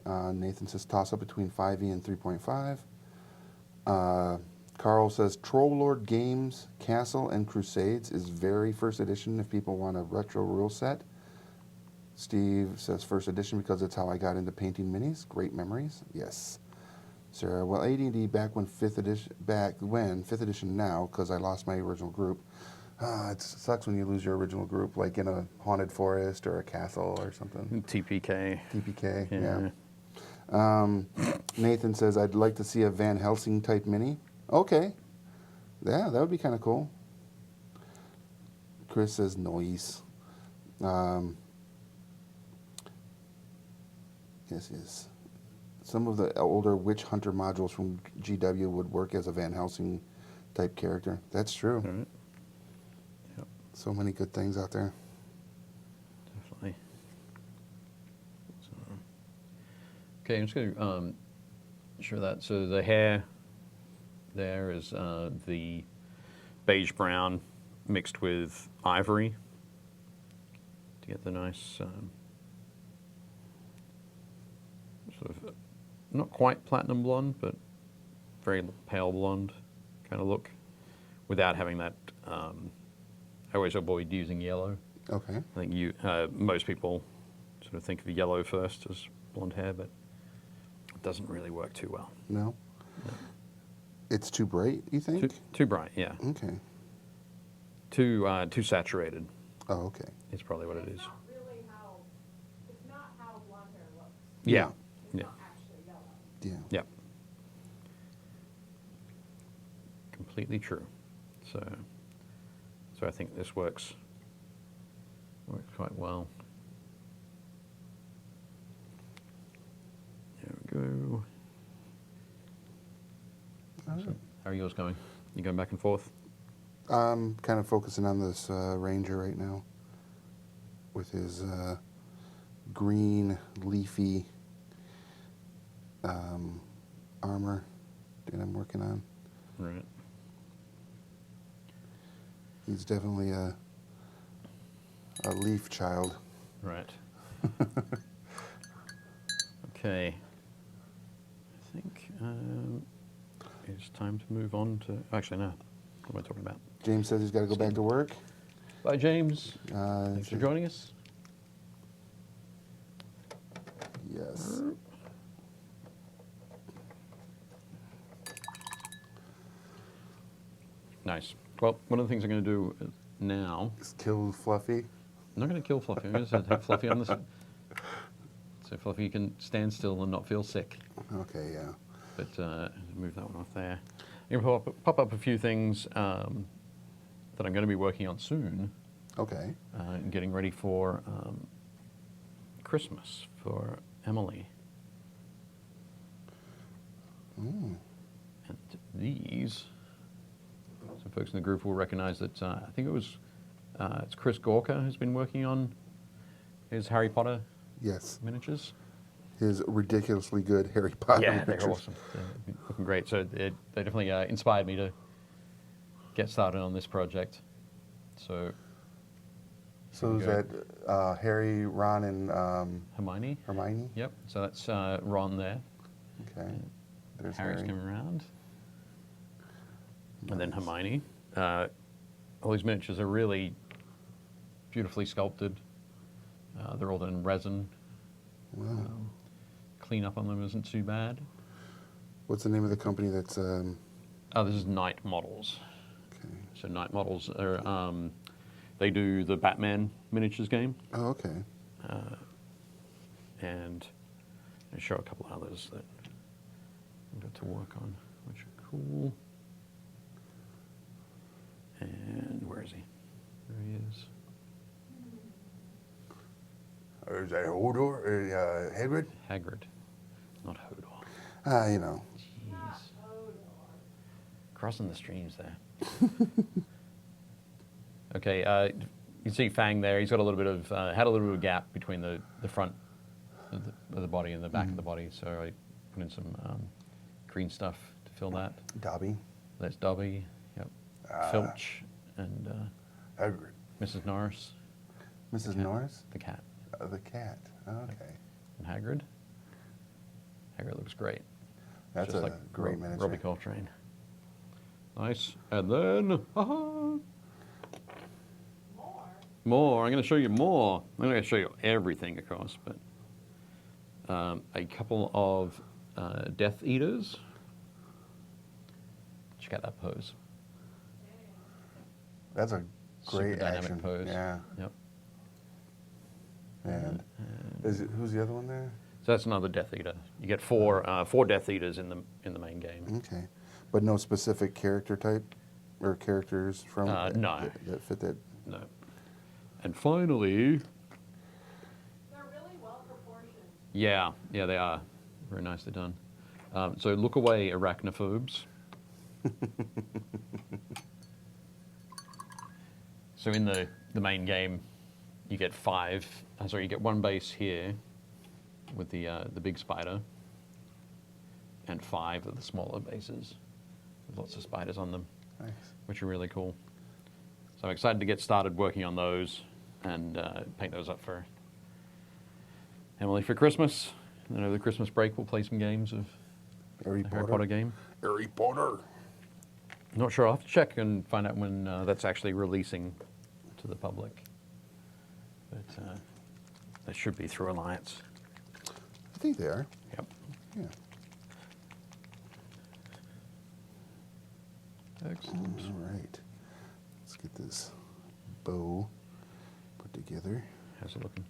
Speaker 1: Nathan says toss up between 5e and 3.5. Carl says Troll Lord Games, Castle, and Crusades is very 1st edition if people want a retro rule set. Steve says 1st edition because it's how I got into painting minis. Great memories. Yes. Sarah, well, AD&D back when 5th edition now, because I lost my original group. It sucks when you lose your original group, like in a haunted forest or a castle or something.
Speaker 2: TPK.
Speaker 1: TPK,
Speaker 2: Yeah.
Speaker 1: Nathan says, I'd like to see a Van Helsing type mini. Okay. Yeah, that would be kind of cool. Chris says noise. Yes. Some of the older Witch Hunter modules from GW would work as a Van Helsing type character. That's true.
Speaker 2: All right. Yep.
Speaker 1: So many good things out there.
Speaker 2: Definitely. So, Okay, I'm just going to show that. So the hair there is the beige brown mixed with ivory to get the nice sort of not quite platinum blonde, but very pale blonde kind of look, without having that. I always avoid using yellow.
Speaker 1: Okay.
Speaker 2: I think most people sort of think of yellow first as blonde hair, but it doesn't really work too well.
Speaker 1: No? It's too bright, you think?
Speaker 2: Too bright, yeah.
Speaker 1: Okay.
Speaker 2: Too saturated
Speaker 1: Oh, okay.
Speaker 2: is probably what it is.
Speaker 3: It's not really how, it's not how blonde hair looks.
Speaker 2: Yeah.
Speaker 3: It's
Speaker 2: Yeah.
Speaker 3: not actually yellow.
Speaker 1: Yeah.
Speaker 2: Yep. Completely true. So I think this works quite well. There we go.
Speaker 1: All right.
Speaker 2: How are yours going? You going back and forth?
Speaker 1: I'm kind of focusing on this ranger right now with his green leafy armor that I'm working on.
Speaker 2: Right.
Speaker 1: He's definitely a leaf child.
Speaker 2: Right. Okay. I think it's time to move on to. Actually, no. What am I talking about?
Speaker 1: James says he's got to go back to work.
Speaker 2: Bye, James. Thanks
Speaker 1: It's
Speaker 2: for joining us.
Speaker 1: Yes.
Speaker 2: Nice. Well, one of the things I'm going to do now,
Speaker 1: Just kill Fluffy.
Speaker 2: I'm not going to kill Fluffy. I'm going to have Fluffy on this. So Fluffy can stand still and not feel sick.
Speaker 1: Okay, yeah.
Speaker 2: But move that one off there. I'm going to pop up a few things that I'm going to be working on soon.
Speaker 1: Okay.
Speaker 2: And getting ready for Christmas for Emily.
Speaker 1: Mm.
Speaker 2: And these, some folks in the group will recognize that I think it's Chris Gorka who's been working on his Harry Potter
Speaker 1: Yes.
Speaker 2: miniatures.
Speaker 1: His ridiculously good Harry Potter
Speaker 2: Yeah, they're
Speaker 1: pictures.
Speaker 2: awesome. They're looking great. So they definitely inspired me to get started on this project. So
Speaker 1: So is that Harry, Ron, and
Speaker 2: Hermione.
Speaker 1: Hermione?
Speaker 2: Yep. So that's Ron there.
Speaker 1: Okay. There's
Speaker 2: Harry's
Speaker 1: Harry.
Speaker 2: coming around. And then
Speaker 1: Nice.
Speaker 2: Hermione. All these miniatures are really beautifully sculpted. They're all done in resin.
Speaker 1: Wow.
Speaker 2: Clean up on them isn't too bad.
Speaker 1: What's the name of the company that's...
Speaker 2: Oh, this is Night Models.
Speaker 1: okay.
Speaker 2: So Night Models are they do the Batman miniatures game,
Speaker 1: Oh, okay.
Speaker 2: and I show a couple others that I've got to work on, which are cool. And where is he? There he is.
Speaker 1: Is that Hodor? Hagrid?
Speaker 2: Hagrid, not Hodor.
Speaker 1: You know.
Speaker 2: Jeez. Crossing the streams there. Okay, you can see Fang there. He's got a little bit of had a little bit of a gap between the front of the body and the back of the body, so I put in some green stuff to fill that.
Speaker 1: Dobby.
Speaker 2: There's Dobby, yep, Filch, and
Speaker 1: Hagrid.
Speaker 2: Mrs. Norris,
Speaker 1: Mrs.
Speaker 2: cat.
Speaker 1: Norris?
Speaker 2: the cat,
Speaker 1: The cat. Okay.
Speaker 2: and Hagrid. Hagrid looks great.
Speaker 1: That's
Speaker 2: Just
Speaker 1: a
Speaker 2: like
Speaker 1: great miniature.
Speaker 2: Robbie Coltrane. Nice, and then more. I'm going to show you more. I'm not going to show you everything, of course, but a couple of Death Eaters. Check out that pose.
Speaker 1: That's a great
Speaker 2: Super dynamic
Speaker 1: action.
Speaker 2: pose.
Speaker 1: Yeah.
Speaker 2: Yep.
Speaker 1: And who's the other one there?
Speaker 2: So that's another Death Eater. You get four Death Eaters in the main game.
Speaker 1: Okay. But no specific character type or characters from
Speaker 2: No.
Speaker 1: that fit that.
Speaker 2: No. And finally,
Speaker 3: They're really well proportioned.
Speaker 2: yeah, they are very nicely done. So look away, arachnophobes. So in the main game, you get you get one base here with the big spider, and 5 of the smaller bases with lots of spiders on them,
Speaker 1: Nice.
Speaker 2: which are really cool. So I'm excited to get started working on those and paint those up for Emily for Christmas. And then over the Christmas break, we'll play some games of
Speaker 1: Harry
Speaker 2: the Harry Potter game.
Speaker 1: Harry Potter.
Speaker 2: Not sure. I'll have to check and find out when that's actually releasing to the public. But that should be through Alliance.
Speaker 1: I think they are.
Speaker 2: Yep.
Speaker 1: Yeah.
Speaker 2: Excellent.
Speaker 1: All right. Let's get this bow put together.
Speaker 2: How's it looking?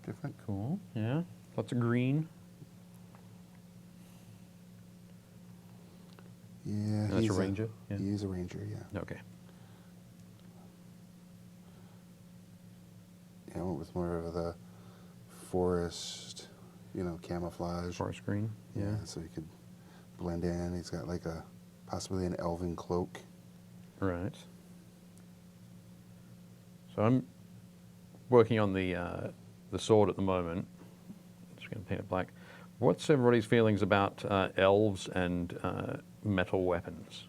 Speaker 1: Different.
Speaker 2: Cool. Yeah. Lots of green.
Speaker 1: Yeah.
Speaker 2: That's
Speaker 1: he's
Speaker 2: a ranger? Yeah.
Speaker 1: He is a ranger, yeah.
Speaker 2: Okay.
Speaker 1: Yeah, I went with more of the forest, camouflage.
Speaker 2: Forest green. Yeah.
Speaker 1: So he could blend in. He's got like possibly an elven cloak.
Speaker 2: Right. So I'm working on the sword at the moment. Just going to paint it black. What's everybody's feelings about elves and metal weapons?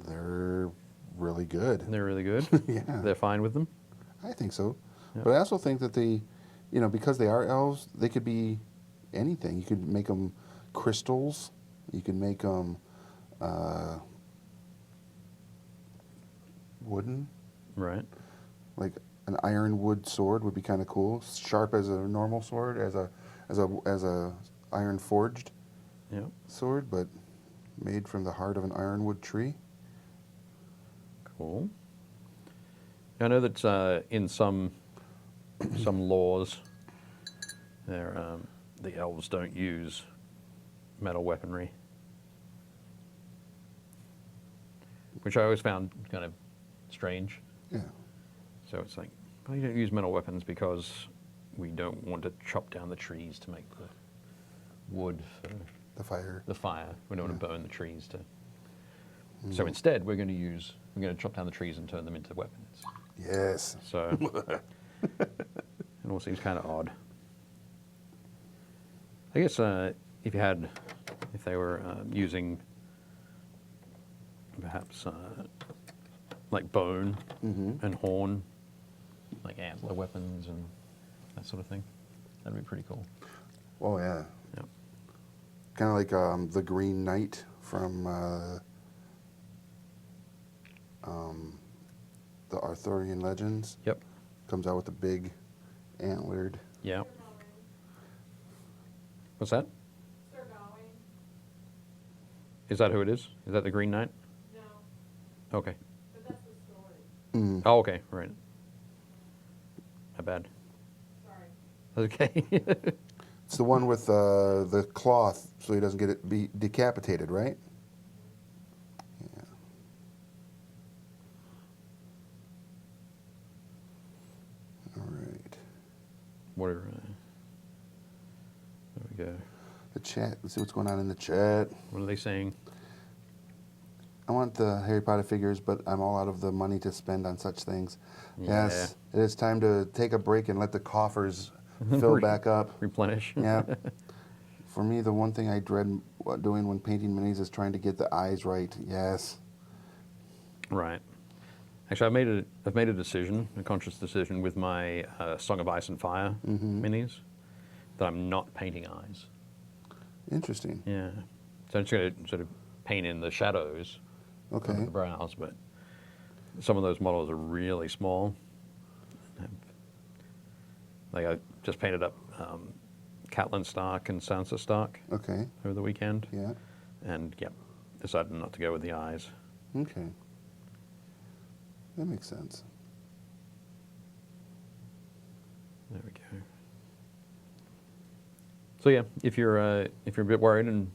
Speaker 1: They're really good.
Speaker 2: They're really good.
Speaker 1: Yeah.
Speaker 2: They're fine with them.
Speaker 1: I think so.
Speaker 2: Yeah.
Speaker 1: But I also think that they, because they are elves, they could be anything. You could make them crystals. You could make them wooden.
Speaker 2: Right.
Speaker 1: Like an ironwood sword would be kind of cool. Sharp as a normal sword, as a iron forged
Speaker 2: Yeah.
Speaker 1: sword, but made from the heart of an ironwood tree.
Speaker 2: Cool. I know that in some laws, the elves don't use metal weaponry, which I always found kind of strange.
Speaker 1: Yeah.
Speaker 2: So it's like, well, you don't use metal weapons because we don't want to chop down the trees to make the wood for
Speaker 1: The fire.
Speaker 2: the fire. We don't want to burn the trees to.
Speaker 1: Mm.
Speaker 2: So instead, we're going to chop down the trees and turn them into weapons.
Speaker 1: Yes.
Speaker 2: So it all seems kind of odd. I guess if they were using perhaps like bone
Speaker 1: Mm-hmm.
Speaker 2: and horn, like antler weapons and that sort of thing, that'd be pretty cool.
Speaker 1: Oh yeah.
Speaker 2: Yep.
Speaker 1: Kind of like the Green Knight from the Arthurian legends.
Speaker 2: Yep.
Speaker 1: Comes out with a big antlered.
Speaker 2: Yeah.
Speaker 3: Sir Gawain.
Speaker 2: What's that?
Speaker 3: Sir Gawain.
Speaker 2: Is that who it is? Is that the Green Knight?
Speaker 3: No,
Speaker 2: Okay.
Speaker 3: but that's the story.
Speaker 1: Mm.
Speaker 2: Oh, okay. Right. My bad.
Speaker 3: Sorry.
Speaker 2: Okay.
Speaker 1: It's the one with the cloth, so he doesn't be decapitated, right? Yeah. All right.
Speaker 2: There we go.
Speaker 1: The chat. Let's see what's going on in the chat.
Speaker 2: What are they saying?
Speaker 1: I want the Harry Potter figures, but I'm all out of the money to spend on such things. Yes, it is time to take a break and let the coffers fill back up.
Speaker 2: Replenish.
Speaker 1: Yeah. For me, the one thing I dread doing when painting minis is trying to get the eyes right. Yes.
Speaker 2: Right. Actually, I've made a decision, a conscious decision, with my Song of Ice and Fire minis, that I'm not painting eyes.
Speaker 1: Interesting.
Speaker 2: Yeah. So I'm just going to sort of paint in the shadows
Speaker 1: Okay.
Speaker 2: of the brows, but some of those models are really small. Like I just painted up Catelyn Stark and Sansa Stark
Speaker 1: Okay.
Speaker 2: over the weekend,
Speaker 1: Yeah.
Speaker 2: and decided not to go with the eyes.
Speaker 1: Okay. That makes sense.
Speaker 2: There we go. So yeah, if you're a bit worried and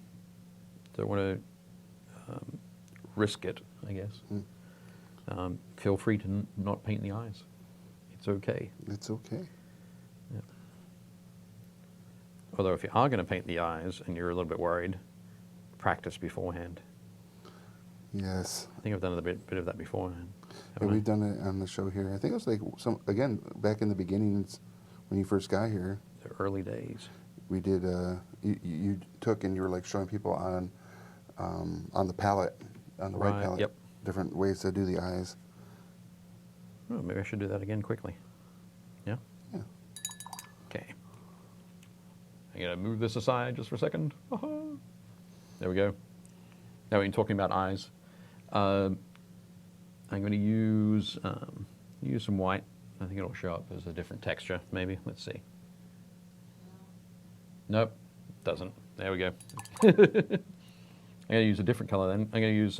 Speaker 2: don't want to risk it, I guess, feel free to not paint the eyes. It's okay.
Speaker 1: It's okay.
Speaker 2: Yeah. Although if you are going to paint the eyes and you're a little bit worried, practice beforehand.
Speaker 1: Yes.
Speaker 2: I think I've done a bit of that beforehand.
Speaker 1: Yeah,
Speaker 2: haven't I?
Speaker 1: we've done it on the show here. I think it was like back in the beginnings when you first got here.
Speaker 2: The early days.
Speaker 1: we did. You took and you were like showing people on the palette, on the red
Speaker 2: Right,
Speaker 1: palette,
Speaker 2: yep.
Speaker 1: different ways to do the eyes.
Speaker 2: Oh, maybe I should do that again quickly. Yeah?
Speaker 1: Yeah.
Speaker 2: Okay. I'm going to move this aside just for a second. There we go. Now we're talking about eyes. I'm going to use some white. I think it'll show up as a different texture, maybe. Let's see. Nope, doesn't. There we go. I'm going to use a different color then. I'm going to use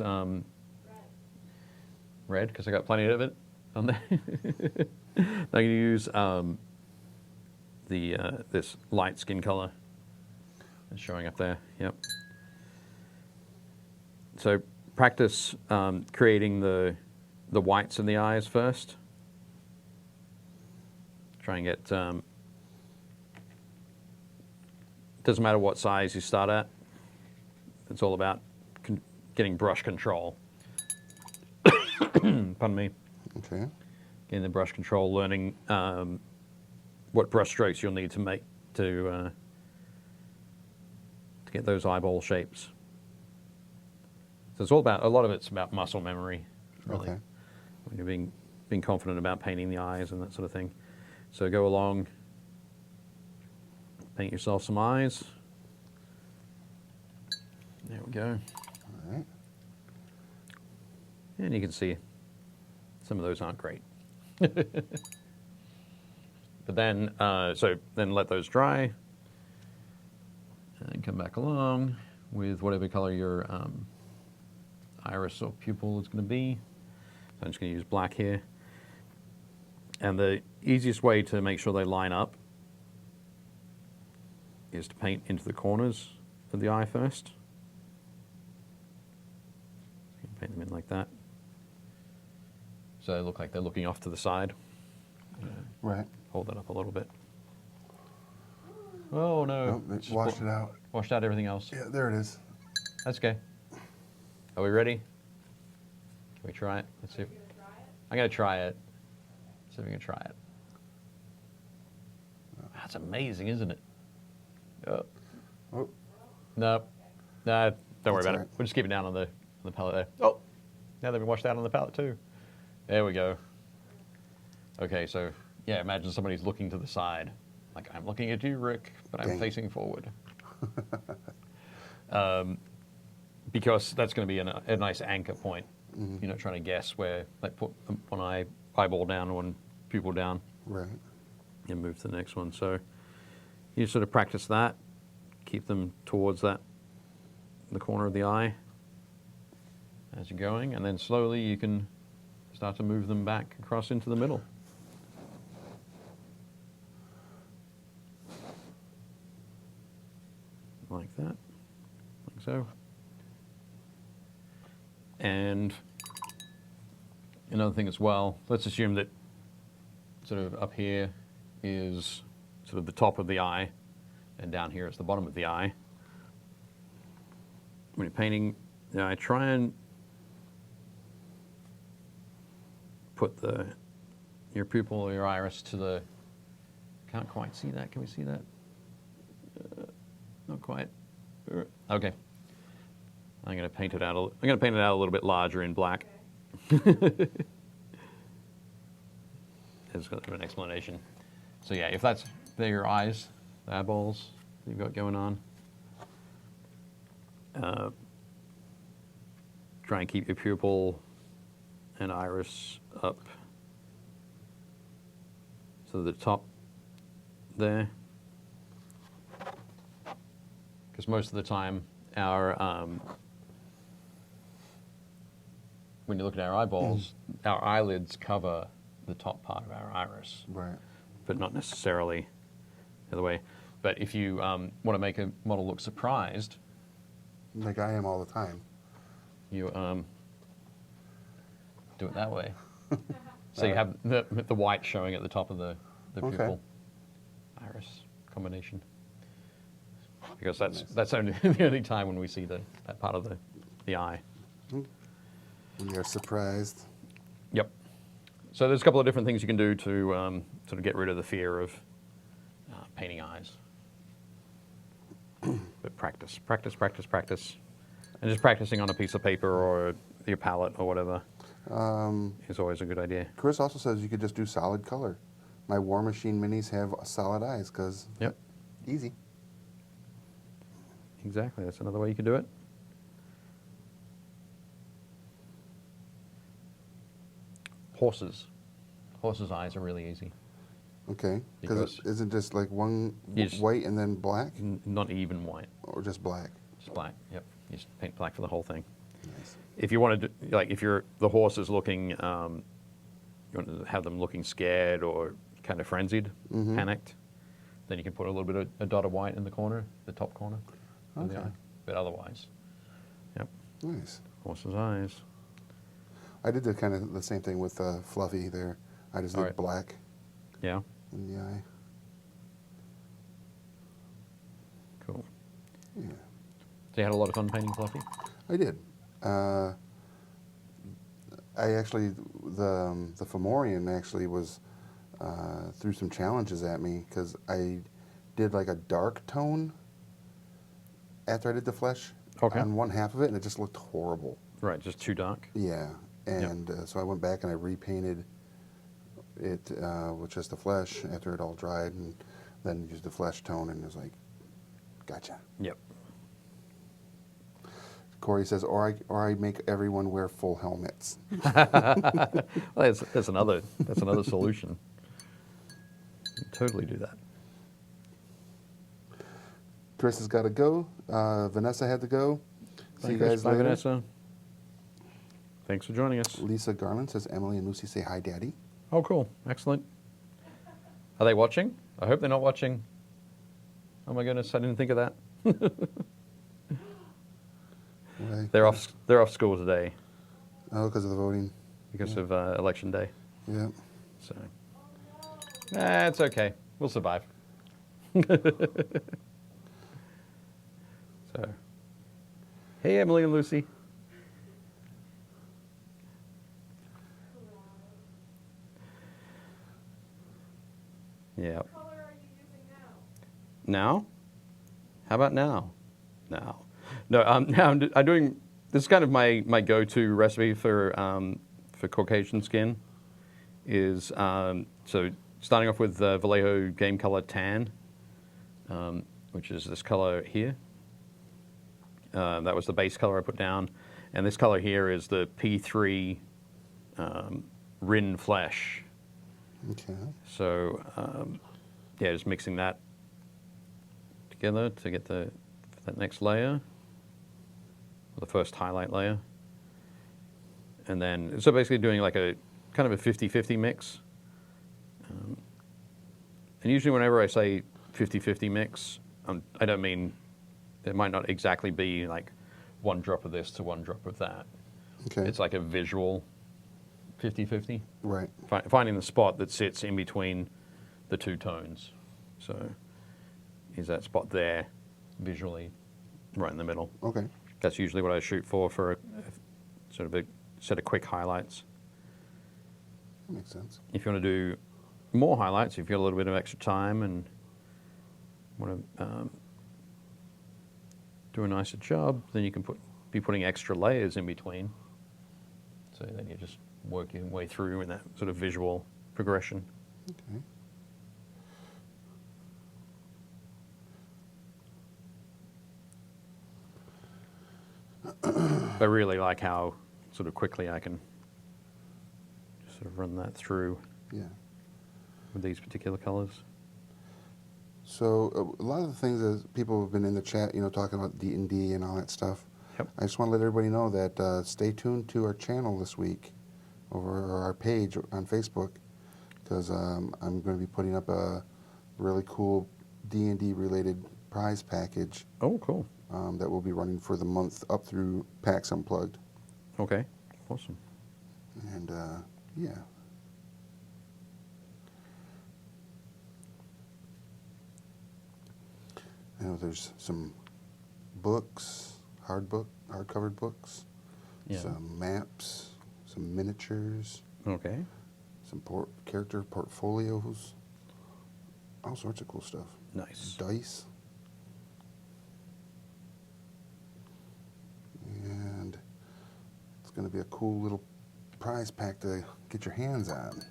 Speaker 2: red, because I got plenty of it on there. I'm going to use this light skin color. It's showing up there. Yep. So practice creating the whites in the eyes first. Try and get. Doesn't matter what size you start at. It's all about getting brush control. Pardon me.
Speaker 1: Okay.
Speaker 2: Getting the brush control, learning what brush strokes you'll need to make to get those eyeball shapes. So it's all about, a lot of it's about muscle memory, really.
Speaker 1: Okay.
Speaker 2: When you're being confident about painting the eyes and that sort of thing. So go along, paint yourself some eyes. There we go.
Speaker 1: All right.
Speaker 2: And you can see some of those aren't great. But then, then let those dry and come back along with whatever color your iris or pupil is going to be. So I'm just going to use black here. And the easiest way to make sure they line up is to paint into the corners of the eye first. You can paint them in like that. So they look like they're looking off to the side.
Speaker 1: Right.
Speaker 2: Hold that up a little bit. Oh no.
Speaker 1: Nope,
Speaker 2: Just
Speaker 1: it washed it out.
Speaker 2: Washed out everything else.
Speaker 1: Yeah, there it is.
Speaker 2: That's okay. Are we ready? Can we try it? Let's see. I'm going to try it. See if we can try it. That's amazing, isn't it?
Speaker 1: Oh,
Speaker 2: No. No, don't worry
Speaker 1: That's
Speaker 2: about
Speaker 1: all
Speaker 2: it.
Speaker 1: right.
Speaker 2: We'll just keep it down on the palette there. Oh, now they've been washed out on the palette too. There we go. Okay, so yeah, imagine somebody's looking to the side. Like, I'm looking at you, Rick, but I'm
Speaker 1: Dang.
Speaker 2: facing forward. Because that's going to be a nice anchor point.
Speaker 1: Mm-hmm.
Speaker 2: You're not trying to guess where, like, put one eyeball down, one pupil down,
Speaker 1: right.
Speaker 2: and move to the next one. So you sort of practice that, keep them towards the corner of the eye as you're going, and then slowly you can start to move them back across into the middle. Like that, like so. And another thing as well, let's assume that sort of up here is sort of the top of the eye, and down here is the bottom of the eye. When you're painting the eye, try and put your pupil or your iris to the, can't quite see that, can we see that? Not quite. Okay. I'm going to paint it out. I'm going to paint it out a little bit larger in black. It's got an explanation. So yeah, if they're your eyes, the eyeballs you've got going on. Try and keep your pupil and iris up to the top there. Because most of the time, when you look at our eyeballs, our eyelids cover the top part of our iris,
Speaker 1: Right.
Speaker 2: but not necessarily the other way. But if you want to make a model look surprised,
Speaker 1: Like I am all the time.
Speaker 2: you do it that way. So you have the white showing at the top of the
Speaker 1: Okay.
Speaker 2: pupil iris combination. Because that's only the only time when we see that part of the eye.
Speaker 1: When you're surprised.
Speaker 2: Yep. So there's a couple of different things you can do to sort of get rid of the fear of painting eyes. practice, practice, practice, practice. And just practicing on a piece of paper or your palette or whatever is always a good idea.
Speaker 1: Chris also says you could just do solid color. My War Machine minis have solid eyes because
Speaker 2: Yep.
Speaker 1: easy.
Speaker 2: Exactly. That's another way you could do it. Horses. Horses' eyes are really easy.
Speaker 1: Okay, because
Speaker 2: Because-
Speaker 1: isn't just like one
Speaker 2: You just-
Speaker 1: white and then black,
Speaker 2: Not even white,
Speaker 1: or just black?
Speaker 2: just black. Yep. You just paint black for the whole thing.
Speaker 1: Nice.
Speaker 2: If you want to, like, if the horse is looking, you want to have them looking scared or kind of frenzied, panicked, then you can put a little bit of a dot of white in the corner, the top corner of the
Speaker 1: Okay.
Speaker 2: eye. But otherwise, yep,
Speaker 1: Nice.
Speaker 2: horse's eyes.
Speaker 1: I did the same thing with Fluffy there. I just did
Speaker 2: Alright.
Speaker 1: black
Speaker 2: Yeah,
Speaker 1: in the eye.
Speaker 2: cool.
Speaker 1: Yeah,
Speaker 2: So you had a lot of fun painting Fluffy?
Speaker 1: I did. I actually the Fomorian actually was threw some challenges at me because I did like a dark tone after I did the flesh
Speaker 2: Okay.
Speaker 1: on one half of it, and it just looked horrible.
Speaker 2: Right, just too dark.
Speaker 1: Yeah, and so I went back and I repainted it with just the flesh after it all dried, and then used the flesh tone, and it was like, gotcha.
Speaker 2: Yep.
Speaker 1: Corey says, or I make everyone wear full helmets.
Speaker 2: Well, that's another solution. You can totally do that.
Speaker 1: Chris has got to go. Vanessa had to go. See you guys
Speaker 2: Bye,
Speaker 1: later.
Speaker 2: Vanessa. Thanks for joining us.
Speaker 1: Lisa Garland says, Emily and Lucy say hi, Daddy.
Speaker 2: Oh, cool. Excellent. Are they watching? I hope they're not watching. Oh my goodness, I didn't think of that.
Speaker 1: Why?
Speaker 2: They're off school today
Speaker 1: Oh, because of the voting.
Speaker 2: because of election day.
Speaker 1: Yeah.
Speaker 2: So, it's okay. We'll survive. So, hey, Emily and Lucy. Yeah.
Speaker 3: What color are you using now?
Speaker 2: Now? How about now? Now. No, now I'm doing, this is kind of my go-to recipe for Caucasian Skin is, so starting off with Vallejo Game Color Tan, which is this color here. That was the base color I put down. And this color here is the P3 Rin Flesh.
Speaker 1: Okay.
Speaker 2: So, yeah, just mixing that together to get that next layer, or the first highlight layer. And then, so basically doing like a kind of a 50-50 mix. And usually whenever I say 50-50 mix, I don't mean, it might not exactly be like one drop of this to one drop of that.
Speaker 1: Okay.
Speaker 2: It's like a visual 50-50.
Speaker 1: Right.
Speaker 2: Finding the spot that sits in between the two tones. So, is that spot there, visually, right in the middle.
Speaker 1: Okay.
Speaker 2: That's usually what I shoot for a sort of a set of quick highlights.
Speaker 1: That makes sense.
Speaker 2: If you want to do more highlights, if you've got a little bit of extra time and want to do a nicer job, then you can be putting extra layers in between. So then you just work your way through in that sort of visual progression.
Speaker 1: Okay.
Speaker 2: I really like how sort of quickly I can just sort of run that through
Speaker 1: Yeah.
Speaker 2: with these particular colors.
Speaker 1: So a lot of the things that people have been in the chat, talking about D&D and all that stuff.
Speaker 2: Yep.
Speaker 1: I just want to let everybody know that stay tuned to our channel this week over our page on Facebook, because I'm going to be putting up a really cool D&D related prize package
Speaker 2: Oh, cool.
Speaker 1: that will be running for the month up through PAX Unplugged.
Speaker 2: Okay, awesome.
Speaker 1: And yeah. I know there's some books, hard-covered books,
Speaker 2: Yeah.
Speaker 1: some maps, some miniatures,
Speaker 2: Okay.
Speaker 1: some character portfolios, all sorts of cool stuff.
Speaker 2: Nice.
Speaker 1: Dice. going to be a cool little prize pack to get your hands on.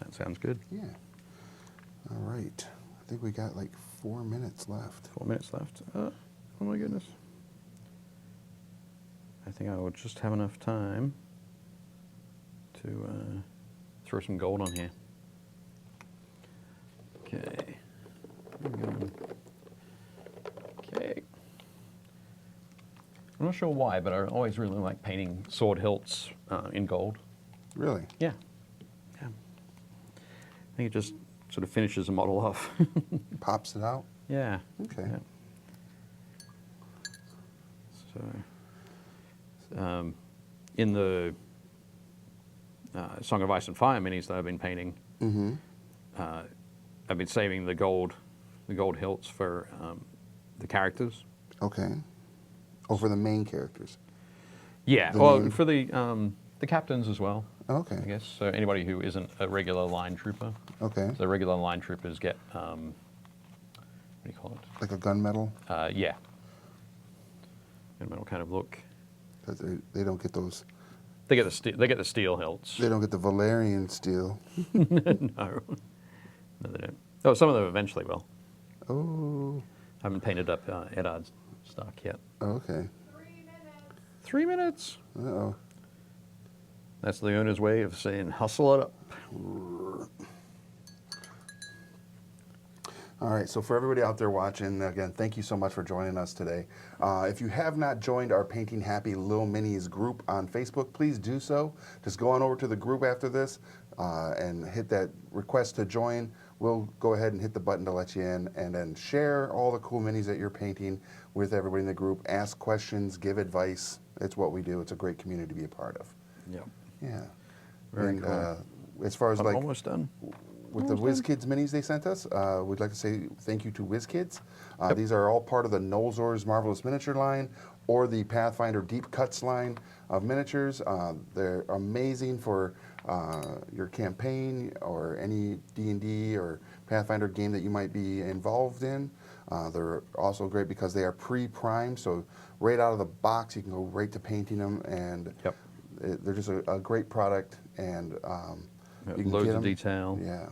Speaker 2: That sounds good.
Speaker 1: Yeah. All right. I think we got like 4 minutes left.
Speaker 2: 4 minutes left. Oh my goodness. I think I will just have enough time to throw some gold on here. Okay. Okay. I'm not sure why, but I always really like painting sword hilts in gold.
Speaker 1: Really?
Speaker 2: Yeah. Yeah. I think it just sort of finishes the model off.
Speaker 1: Pops it out?
Speaker 2: Yeah.
Speaker 1: Okay.
Speaker 2: Yeah. So, in the Song of Ice and Fire minis that I've been painting, I've been saving the gold hilts for the characters.
Speaker 1: Okay. Oh, for the main characters.
Speaker 2: Yeah.
Speaker 1: The
Speaker 2: Well,
Speaker 1: main-
Speaker 2: for the captains as well.
Speaker 1: Okay.
Speaker 2: I guess so. Anybody who isn't a regular line trooper.
Speaker 1: Okay.
Speaker 2: So regular line troopers get what do you call it?
Speaker 1: Like a gunmetal?
Speaker 2: Yeah. Gunmetal kind of look.
Speaker 1: Because they don't get those.
Speaker 2: They get the steel hilts.
Speaker 1: They don't get the Valerian steel.
Speaker 2: No, they don't. Oh, some of them eventually will.
Speaker 1: Oh.
Speaker 2: I haven't painted up Eddard's stock yet.
Speaker 1: Okay.
Speaker 3: 3 minutes.
Speaker 2: 3 minutes.
Speaker 1: Uh-oh.
Speaker 2: That's the owner's way of saying hustle it up.
Speaker 1: All right, so for everybody out there watching, again, thank you so much for joining us today. If you have not joined our Painting Happy Little Minis group on Facebook, please do so. Just go on over to the group after this and hit that request to join. We'll go ahead and hit the button to let you in, and then share all the cool minis that you're painting with everybody in the group. Ask questions, give advice. It's what we do. It's a great community to be a part of.
Speaker 2: Yep.
Speaker 1: Yeah.
Speaker 2: Very
Speaker 1: and
Speaker 2: cool.
Speaker 1: As far as
Speaker 2: I'm
Speaker 1: like
Speaker 2: almost done.
Speaker 1: with the Wizkids minis they sent us, we'd like to say thank you to Wizkids. These are all part of the Nolzor's Marvelous Miniature line or the Pathfinder Deep Cuts line of miniatures. They're amazing for your campaign or any D&D or Pathfinder game that you might be involved in. They're also great because they are pre-primed, so right out of the box you can go right to painting them, and
Speaker 2: Yep.
Speaker 1: they're just a great product, and you can
Speaker 2: Loads
Speaker 1: get
Speaker 2: of
Speaker 1: 'em-
Speaker 2: detail.
Speaker 1: Yeah.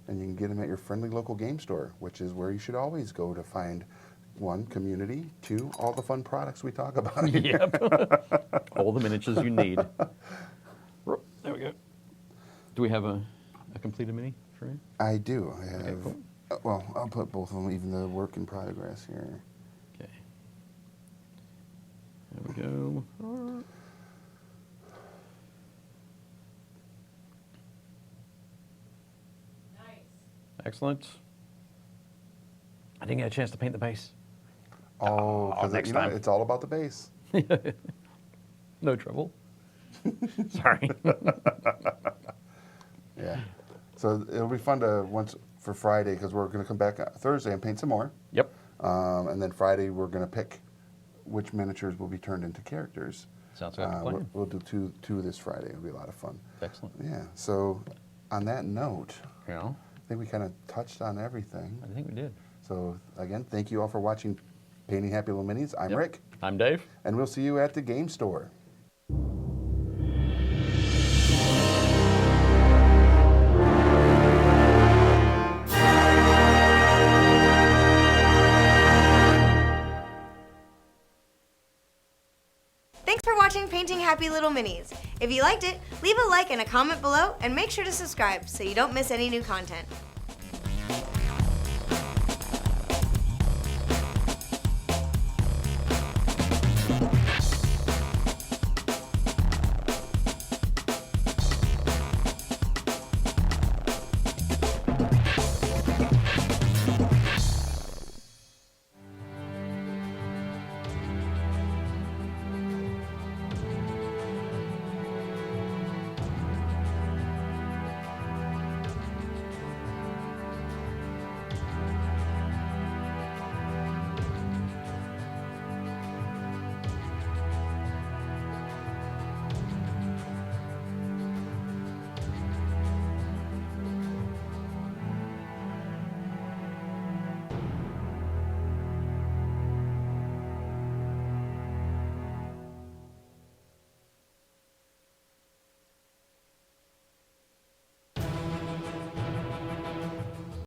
Speaker 1: And you can get them at your friendly local game store, which is where you should always go to find, 1, community, 2, all the fun products we talk about.
Speaker 2: Yep. All the miniatures you need. There we go. Do we have a completed mini for you?
Speaker 1: I do. I have.
Speaker 2: Okay, cool.
Speaker 1: Well, I'll put both of them, even the work in progress here.
Speaker 2: Okay. There we go.
Speaker 3: Nice.
Speaker 2: Excellent. I didn't get a chance to paint the base.
Speaker 1: Oh, because
Speaker 2: next time.
Speaker 1: it's all about the base.
Speaker 2: No trouble. Sorry.
Speaker 1: Yeah. So it'll be fun to for Friday, because we're going to come back Thursday and paint some more.
Speaker 2: Yep.
Speaker 1: And then Friday we're going to pick which miniatures will be turned into characters.
Speaker 2: Sounds like a plan.
Speaker 1: We'll do two this Friday. It'll be a lot of fun.
Speaker 2: Excellent.
Speaker 1: Yeah. So on that note,
Speaker 2: Yeah,
Speaker 1: I think we kind of touched on everything.
Speaker 2: I think we did.
Speaker 1: So again, thank you all for watching Painting Happy Little Minis. I'm
Speaker 2: Yep.
Speaker 1: Rick,
Speaker 2: I'm Dave.
Speaker 1: and we'll see you at the game store.
Speaker 4: Thanks for watching Painting Happy Little Minis. If you liked it, leave a like and a comment below, and make sure to subscribe so you don't miss any new content.